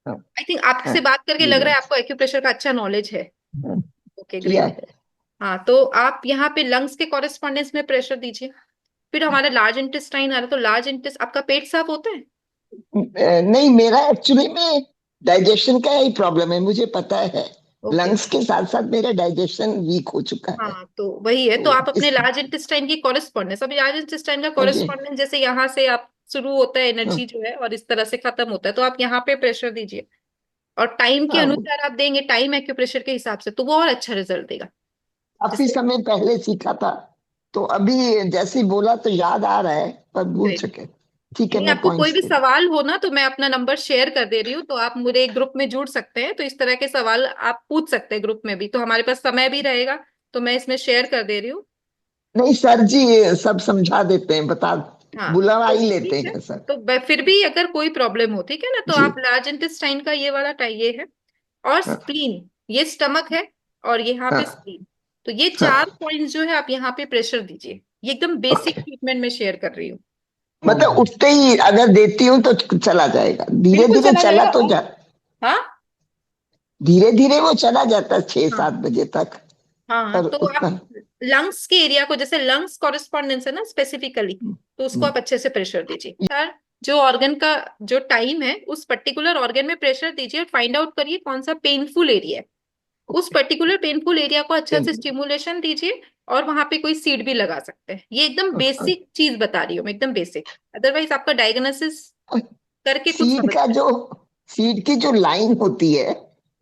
हाँ, आई थिंक हाँ, आपसे बात करके ये लग रहा है लंग्स, आपको एक्यूप्रेशर का अच्छा नॉलेज है। हाँ, ओके, किया ग्रेट। है। हाँ, तो आप यहाँ पे लंग्स के कॉरेस्पॉन्डेंस में प्रेशर दीजिए। फिर हमारा लार्ज इंटेस्टाइन आ रहा है, तो लार्ज इंटेस्ट, आपका पेट साफ होता है? नहीं, मेरा एक्चुअली में डाइजेशन का ही प्रॉब्लम है, मुझे पता है। ओके, लंग्स के साथ साथ मेरा डाइजेशन वीक हो चुका है, हाँ, तो वही है। तो तो आप अपने इस, लार्ज इंटेस्टाइन की कॉरेस्पॉन्डेंस, अभी लार्ज इंटेस्टाइन का हाँ जी, कॉरेस्पॉन्डेंस जैसे यहाँ से आप शुरू होता है हाँ, एनर्जी जो है और इस तरह से खत्म होता है, तो आप यहाँ पे प्रेशर दीजिए। और टाइम के हाँ। अनुसार आप देंगे, टाइम एक्यूप्रेशर के हिसाब से, तो वो और अच्छा रिजल्ट देगा। काफी जैसे समय पहले सीखा था, तो अभी जैसे ही बोला तो याद आ रहा है, पर भूल great। चुके। ठीक है, नहीं, मैं आपको कोई पॉइंट्स भी दे दूँ। सवाल हो ना तो मैं अपना नंबर शेयर कर दे रही हूँ, तो आप मेरे ग्रुप में जुड़ सकते हैं, तो इस तरह के सवाल आप पूछ सकते हैं ग्रुप में भी, तो हमारे पास समय भी रहेगा। तो मैं इसमें शेयर कर दे रही हूँ। नहीं सर जी, सब समझा देते हैं, बता, हाँ, बुलवा तो ही लेते ठीक है। हैं सर। तो फिर भी अगर कोई प्रॉब्लम हो, ठीक है ना, तो आप जी, लार्ज इंटेस्टाइन का ये वाला ये है। और हाँ, स्प्लीन, ये स्टमक है, और यहाँ पे हाँ, स्प्लीन। तो ये हाँ, 4 पॉइंट्स जो है आप यहाँ पे प्रेशर दीजिए। ये एकदम बेसिक ओके। ट्रीटमेंट में शेयर कर रही हूँ। मतलब उठते ही अगर देती हूँ तो चला जाएगा, धीरे बिल्कुल धीरे चला चला जाएगा। तो और जा, हाँ, धीरे धीरे वो चला जाता है 6 7 हाँ, बजे तक, हाँ, पर तो उतना। आप लंग्स के एरिया को, जैसे लंग्स कॉरेस्पॉन्डेंस है ना स्पेसिफिकली, तो उसको आप अच्छे से प्रेशर दीजिए। सर, जो ऑर्गन का जो टाइम है उस पर्टिकुलर ऑर्गन में प्रेशर दीजिए और फाइंड आउट करिए कौन सा पेनफुल एरिया है। उस पर्टिकुलर पेनफुल एरिया को अच्छा से स्टिमुलेशन दीजिए, और वहां पे कोई सीड भी लगा सकते हैं। ये एकदम बेसिक चीज बता रही हूँ मैं, एकदम बेसिक। अदरवाइज आपका डायग्नोसिस करके कुछ सीड समझ का में। जो सीड की जो लाइन होती है,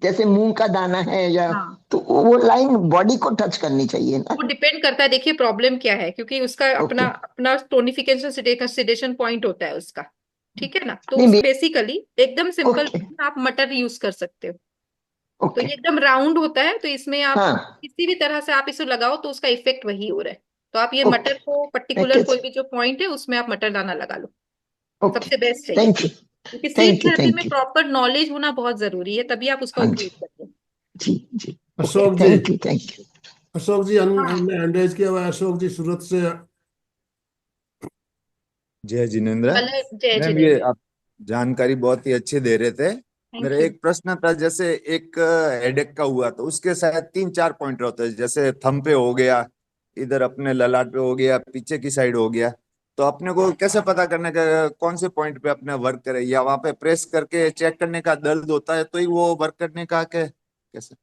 जैसे मूंग का दाना है या, हाँ, तो वो लाइन बॉडी को टच करनी चाहिए ना? वो डिपेंड करता है, देखिए प्रॉब्लम क्या है, क्योंकि उसका अपना ओके। अपना टोनिफिकेशन सिडेशन पॉइंट होता है उसका, ठीक है ना। तो नहीं उस नहीं, बेसिकली एकदम सिंपल ओके, आप मटर यूज कर सकते हो। तो ओके, ये एकदम राउंड होता है, तो इसमें आप हाँ, किसी भी तरह से आप इसे लगाओ तो उसका इफेक्ट वही हो रहा है। तो आप ये ओके, मटर को पर्टिकुलर पैकेज, कोई भी जो पॉइंट है उसमें आप मटर दाना लगा लो, ओके। सबसे बेस्ट है ये। थैंक यू, क्योंकि सीड थैंक यू, थेरेपी में थैंक यू। प्रॉपर नॉलेज होना बहुत जरूरी है, तभी आप उसका हाँ उपयोग जी, करते हैं। जी जी, okay, Ashok ji, thank you, thank you. Ashok ji हाँ हमने हैंड रेज किया हुआ है, अशोक जी सूरत से। जय जिनेन्द्र। जय मैम ये जिनेन्द्र। आप जानकारी बहुत ही अच्छी दे रहे थे। थैंक मेरा यू। एक प्रश्न था, जैसे एक हेडेक का हुआ तो उसके शायद 3-4 पॉइंट होते हैं, जैसे थंब पे हो गया, इधर अपने ललाट पे हो गया, पीछे की साइड हो गया। तो अपने को कैसे पता करने का कौन से पॉइंट पे अपने वर्क करे, या वहां पे प्रेस करके चेक करने का दर्द होता है तो ही वो वर्क करने का कैसे?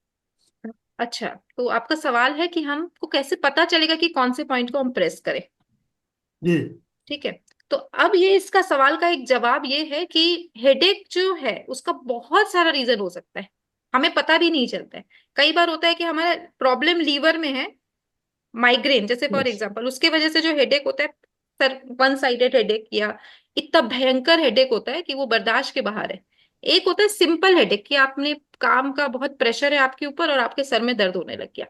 अच्छा, तो आपका सवाल है कि हमको कैसे पता चलेगा कि कौन से पॉइंट को हम प्रेस करें। जी ठीक है। तो अब ये इसका सवाल का एक जवाब ये है कि हेडेक जो है उसका बहुत सारा रीजन हो सकता है, हमें पता भी नहीं चलता है। कई बार होता है कि हमारा प्रॉब्लम लीवर में है, माइग्रेन जैसे फॉर एग्जांपल, उसके वजह से जो हेडेक होता है, सर वन साइडेड हेडेक या इतना भयंकर हेडेक होता है कि वो बर्दाश्त के बाहर है। एक होता है सिंपल हेडेक कि आपने काम का बहुत प्रेशर है आपके ऊपर और आपके सर में दर्द होने लग गया।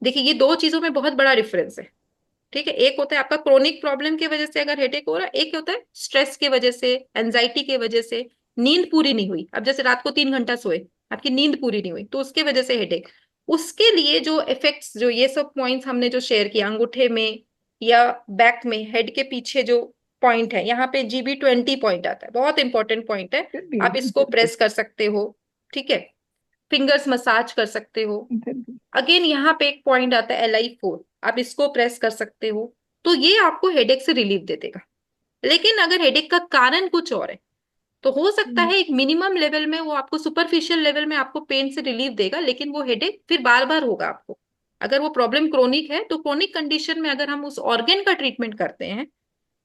देखिए ये दो चीजों में बहुत बड़ा डिफरेंस है। ठीक है, एक होता है आपका क्रोनिक प्रॉब्लम की वजह से अगर हेडेक हो रहा है, एक होता है स्ट्रेस की वजह से, एंजाइटी की वजह से, नींद पूरी नहीं हुई। अब जैसे रात को 3 घंटा सोए, आपकी नींद पूरी नहीं हुई तो उसके वजह से हेडेक। उसके लिए जो इफेक्ट्स, जो ये सब पॉइंट्स हमने जो शेयर किया, अंगूठे में या बैक में, हेड के पीछे जो पॉइंट है, यहाँ पे GB20 पॉइंट आता है, बहुत इंपॉर्टेंट पॉइंट है। आप इसको प्रेस कर सकते हो। ठीक है, फिंगर्स मसाज कर सकते हो। अगेन यहाँ पे एक पॉइंट आता है LI4, आप इसको प्रेस कर सकते हो। तो ये आपको हेडेक से रिलीफ दे देगा। लेकिन अगर हेडेक का कारण कुछ और है तो हो सकता है एक मिनिमम लेवल में वो आपको, सुपरफिशियल लेवल में आपको पेन से रिलीफ देगा, लेकिन वो हेडेक फिर बार बार होगा आपको। अगर वो प्रॉब्लम क्रोनिक है तो क्रोनिक कंडीशन में अगर हम उस ऑर्गन का ट्रीटमेंट करते हैं,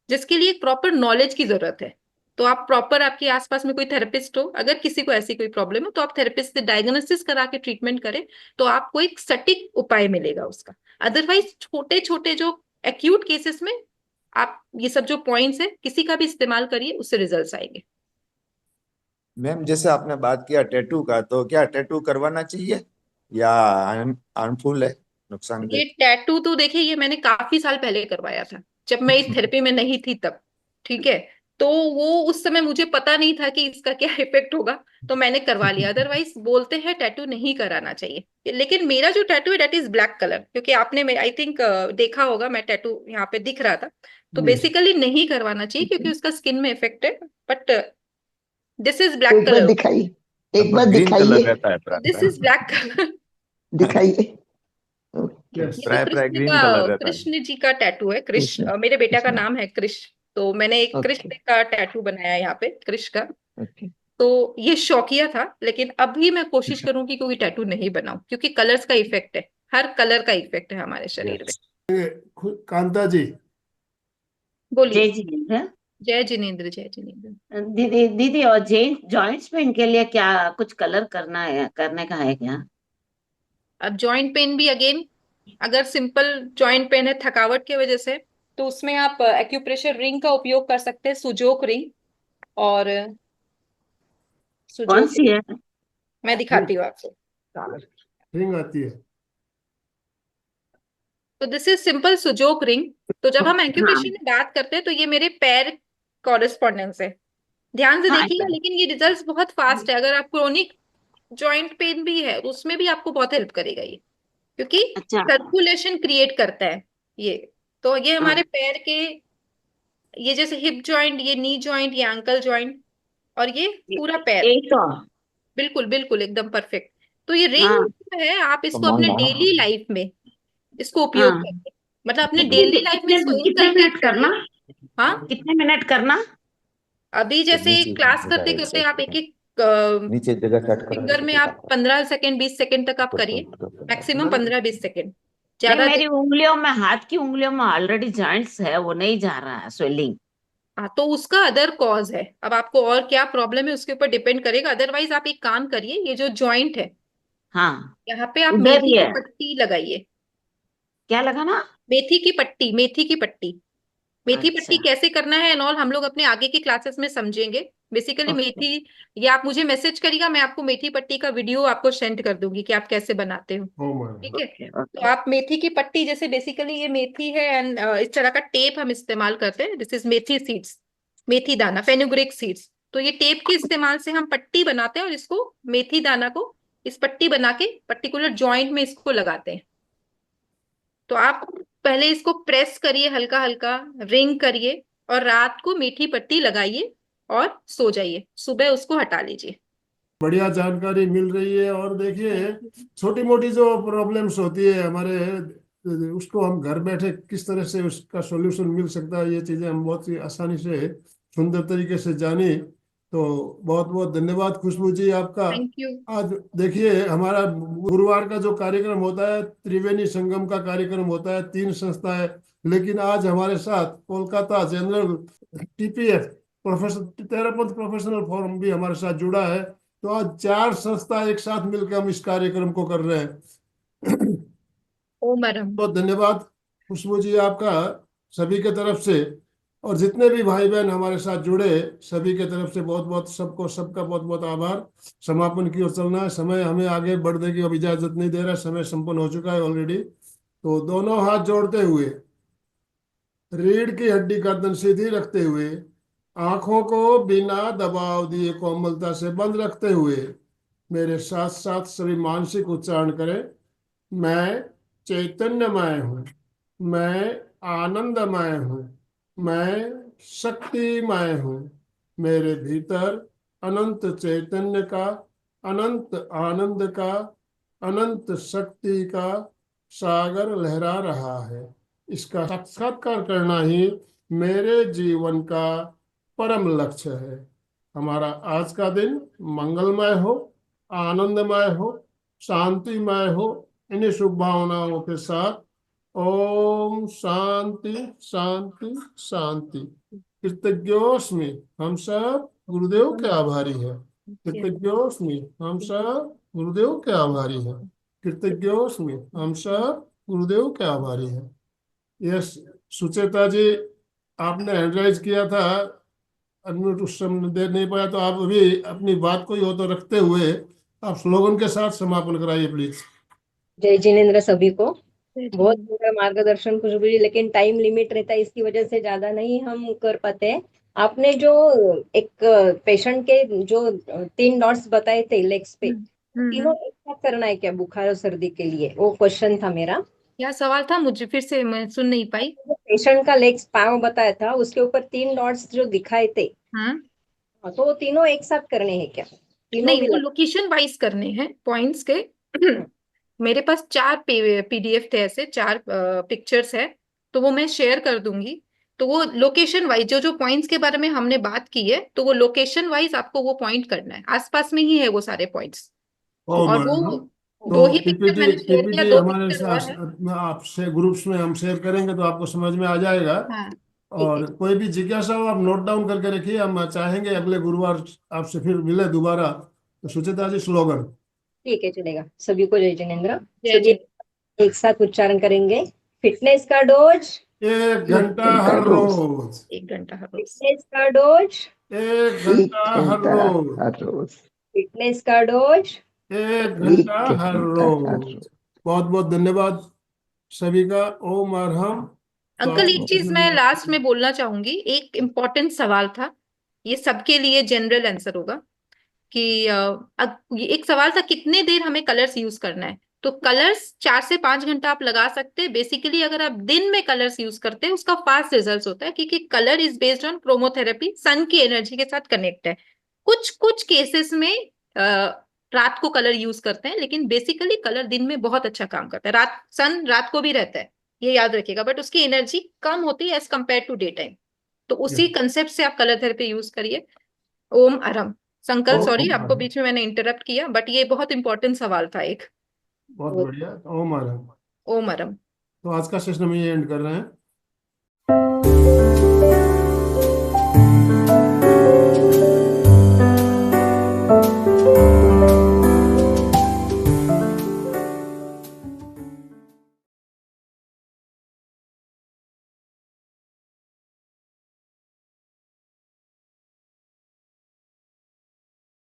जिसके लिए एक प्रॉपर नॉलेज की जरूरत है, तो आप प्रॉपर, आपके आसपास में कोई थेरेपिस्ट हो, अगर किसी को ऐसी कोई प्रॉब्लम हो तो आप थेरेपिस्ट से डायग्नोसिस करा के ट्रीटमेंट करें, तो आपको एक सटीक उपाय मिलेगा उसका। अदरवाइज छोटे छोटे जो एक्यूट केसेस में आप ये सब जो पॉइंट्स है किसी का भी इस्तेमाल करिए, उससे रिजल्ट आएंगे। मैम जैसे आपने बात किया टैटू का, तो क्या टैटू करवाना चाहिए या हार्मफुल है, नुकसानदेह? ये टैटू तो देखिए, ये मैंने काफी साल पहले करवाया था, जब मैं इस थेरेपी में नहीं थी तब। ठीक है, तो वो उस समय मुझे पता नहीं था कि इसका क्या इफेक्ट होगा, तो मैंने करवा लिया। अदरवाइज बोलते हैं टैटू नहीं कराना चाहिए, लेकिन मेरा जो टैटू है दैट इज ब्लैक कलर, क्योंकि आपने आई थिंक देखा होगा, मैं टैटू यहाँ पे दिख रहा था। तो जी बेसिकली नहीं करवाना चाहिए क्योंकि उसका स्किन में इफेक्ट है। बट दिस इज ब्लैक एक बार कलर। दिखाइए, एक बार लगभग ग्रीन कलर दिखाइए, रहता है प्राय दिस इज ब्लैक कलर। दिखाइए। ओके। यस ये तो प्राय प्राय कृष्ण ग्रीन कलर का, रहता है। कृष्ण जी का टैटू है। कृष्ण, कृष्ण, मेरे बेटा का कृष्ण। नाम है कृष्ण, तो मैंने एक ओके, कृष्ण का टैटू बनाया यहाँ पे, कृष्ण का। ओके। तो ये शौकिया था, लेकिन अभी मैं कोशिश करूंगी कोई टैटू नहीं बनाऊं, क्योंकि कलर्स का इफेक्ट है, हर कलर का इफेक्ट है हमारे शरीर में। Yes. कांता जी। बोलिए। जय जिनेन्द्र। जय जिनेन्द्र, जय जिनेन्द्र। दीदी दीदी, और जॉइंट्स पेन के लिए क्या कुछ कलर करना है, करने का है क्या? अब जॉइंट पेन भी अगेन, अगर सिंपल जॉइंट पेन है थकावट की वजह से, तो उसमें आप एक्यूप्रेशर रिंग का उपयोग कर सकते हैं, सुजोक रिंग। और कौन सुजोक सी रिंग है? मैं दिखाती हूँ आपको। रिंग आती है। तो this is simple Sujok ring. तो जब हम हाँ एक्यूप्रेशर में बात करते हैं तो ये मेरे पैर कॉरेस्पॉन्डेंस है, ध्यान से हाँ देखिएगा। लेकिन ये रिजल्ट्स बहुत फास्ट है। अगर आप क्रोनिक जॉइंट पेन भी है तो उसमें भी आपको बहुत हेल्प करेगा ये, क्योंकि अच्छा। सर्कुलेशन क्रिएट करता है ये। तो ये हाँ, हमारे पैर के, ये जैसे हिप जॉइंट, ये नी जॉइंट, ये एंकल जॉइंट, और ये पूरा पैर। यही तो। बिल्कुल बिल्कुल एकदम परफेक्ट। तो ये हाँ रिंग है, आप इसको कमाल अपने है। डेली लाइफ में इसको उपयोग हाँ। करिए, मतलब अपने कितने डेली लाइफ में कितने इसको कितने इनकलकेट मिनट करना? करिए। हाँ, कितने मिनट करना? अभी तो जैसे नीचे क्लास जगह करते एक करते आप एक साइड, एक नीचे जगह सेट फिंगर में आप 15 सेकेंड 20 सेकेंड तक आप करिए, मैक्सिमम 15-20 सेकेंड, नहीं, ज्यादा मेरी देर। उंगलियों में, हाथ की उंगलियों में ऑलरेडी जॉइंट्स है, वो नहीं जा रहा है स्वेलिंग। हाँ, तो उसका अदर कॉज है। अब आपको और क्या प्रॉब्लम है उसके ऊपर डिपेंड करेगा। अदरवाइज आप एक काम करिए, ये जो जॉइंट है हाँ, यहाँ पे आप उधर मेथी ही की है। पट्टी लगाइए। क्या लगाना? मेथी की पट्टी, मेथी की पट्टी। मेथी पट्टी अच्छा। कैसे करना है एंड ऑल हम लोग अपने आगे की क्लासेस में समझेंगे। बेसिकली ओके, मेथी, या आप मुझे मैसेज करिएगा, मैं आपको मेथी पट्टी का वीडियो आपको सेंड कर दूंगी कि आप कैसे बनाते हो। ओ माय ठीक है, ओके, तो ओके। आप मेथी की पट्टी, जैसे बेसिकली ये मेथी है एंड इस तरह का टेप हम इस्तेमाल करते हैं, दिस इज मेथी सीड्स, मेथी दाना, फेनुग्रीक सीड्स। तो ये टेप के इस्तेमाल से हम पट्टी बनाते हैं और इसको, मेथी दाना को इस पट्टी बना के पर्टिकुलर जॉइंट में इसको लगाते हैं। तो आप पहले इसको प्रेस करिए, हल्का हल्का रिंग करिए, और रात को मीठी पट्टी लगाइए और सो जाइए, सुबह उसको हटा लीजिए। बढ़िया जानकारी मिल रही है। और देखिए, छोटी मोटी जो प्रॉब्लम्स होती है हमारे, उसको हम घर बैठे किस तरह से उसका सॉल्यूशन मिल सकता है, ये चीजें हम बहुत ही आसानी से सुंदर तरीके से जानी। तो बहुत बहुत धन्यवाद खुशबू जी आपका। Thank you. आज देखिए, हमारा गुरुवार का जो कार्यक्रम होता है, त्रिवेणी संगम का कार्यक्रम होता है, 3 संस्थाएं, लेकिन आज हमारे साथ कोलकाता जनरल TPF प्रोफेशनल थेरापौथ प्रोफेशनल फोरम भी हमारे साथ जुड़ा है। तो आज 4 संस्था एक साथ मिलकर हम इस कार्यक्रम को कर रहे हैं। ओम अरहम। बहुत धन्यवाद खुशबू जी आपका, सभी के तरफ से। और जितने भी भाई बहन हमारे साथ जुड़े, सभी के तरफ से बहुत बहुत सबको, सबका बहुत बहुत आभार। समापन की ओर चलना है, समय हमें आगे बढ़ने की अब इजाजत नहीं दे रहा, समय संपन्न हो चुका है ऑलरेडी। तो दोनों हाथ जोड़ते हुए, रीढ़ की हड्डी गर्दन सीधी रखते हुए, आंखों को बिना दबाव दिए कोमलता से बंद रखते हुए, मेरे साथ साथ सभी मानसिक उच्चारण करें। मैं चैतन्यमय हूँ, मैं आनंदमय हूँ, मैं शक्तिमय हूँ। मेरे भीतर अनंत चैतन्य का, अनंत आनंद का, अनंत शक्ति का सागर लहरा रहा है। इसका साक्षात्कार करना ही मेरे जीवन का परम लक्ष्य है। हमारा आज का दिन मंगलमय हो, आनंदमय हो, शांतिमय हो। इन्हीं शुभ भावनाओं के साथ ओम शांति शांति शांति। कृतज्ञोस्मि, हम सब गुरुदेव के आभारी हैं। कृतज्ञोस्मि, हम सब गुरुदेव के आभारी हैं। कृतज्ञोस्मि, हम सब गुरुदेव के आभारी हैं। यस सुचेता जी, आपने हैंड राइज किया था, अनम्यूट उस समय दे नहीं पाया, तो आप अभी अपनी बात को ही हो तो रखते हुए आप स्लोगन के साथ समापन कराइए प्लीज। जय जिनेन्द्र सभी को। जय बहुत जिनेन्द्र। पूरा मार्गदर्शन खुशबू जी, लेकिन टाइम लिमिट रहता है, इसकी वजह से ज्यादा नहीं हम कर पाते हैं। आपने जो एक पेशेंट के जो 3 डॉट्स बताए थे लेग्स पे, तीनों एक साथ करना है क्या बुखार और सर्दी के लिए? वो क्वेश्चन था मेरा। क्या सवाल था, मुझे फिर से, मैं सुन नहीं पाई। पेशेंट का लेग्स पाँव बताया था, उसके ऊपर 3 डॉट्स जो दिखाए थे, हाँ, तो वो तीनों एक साथ करने हैं क्या? तीनों नहीं, भी वो लगा? लोकेशन वाइज करने हैं पॉइंट्स के। मेरे पास 4 PDF थे, ऐसे 4 पिक्चर्स है, तो वो मैं शेयर कर दूंगी। तो वो लोकेशन वाइज, जो जो पॉइंट्स के बारे में हमने बात की है, तो वो लोकेशन वाइज आपको वो पॉइंट करना है, आसपास में ही है वो सारे पॉइंट्स। ओ और वो मैडम, 2 तो ही पिक्चर पीपीटी मैंने शेयर किया, पीपीटी 2 हमारे पिक्चर और है। साथ आपसे ग्रुप्स में हम शेयर करेंगे, तो आपको समझ में आ जाएगा। हाँ, ठीक है। और कोई भी जिज्ञासा हो आप नोट डाउन करके रखिए, हम चाहेंगे अगले गुरुवार आपसे फिर मिले दोबारा। तो सुचेता जी स्लोगन। ठीक है, चलेगा। सभी को जय जिनेन्द्र। जय सभी जिनेन्द्र। एक साथ उच्चारण करेंगे। फिटनेस का डोज, 1 एक घंटा घंटा हर रोज, रोज। 1 घंटा हर रोज। फिटनेस का डोज, 1 1 घंटा हर घंटा रोज। हर रोज, फिटनेस का डोज। 1 घंटा 1 हर घंटा हर रोज। रोज। बहुत बहुत धन्यवाद सभी का। ओम अरहम। तो अंकल, आप एक चीज मैं लास्ट में बोलना चाहूंगी, एक इम्पोर्टेंट सवाल था, ये सबके लिए जनरल आंसर होगा कि ये एक सवाल था, कितने देर हमें कलर्स यूज करना है। तो कलर्स 4 से 5 घंटा आप लगा सकते हैं। बेसिकली अगर आप दिन में कलर्स यूज करते हैं, उसका फास्ट रिजल्ट होता है, क्योंकि कलर इज बेस्ड ऑन क्रोमोथेरेपी, सन की एनर्जी के साथ कनेक्ट है। कुछ कुछ केसेस में रात को कलर यूज करते हैं, लेकिन बेसिकली कलर दिन में बहुत अच्छा काम करता है। सन रात को भी रहता है, ये याद रखिएगा, बट उसकी एनर्जी कम होती है as compare to day time. तो उसी कंसेप्ट से आप कलर थेरेपी यूज करिए। ओम अरम। संकल्प, सॉरी ओम आपको अरहम। बीच में मैंने इंटरप्ट किया, बट ये बहुत इंपॉर्टेंट सवाल था एक। बहुत बढ़िया। ओम अरहम। ओम अरम। तो आज का सेशन हम ये एंड कर रहे हैं।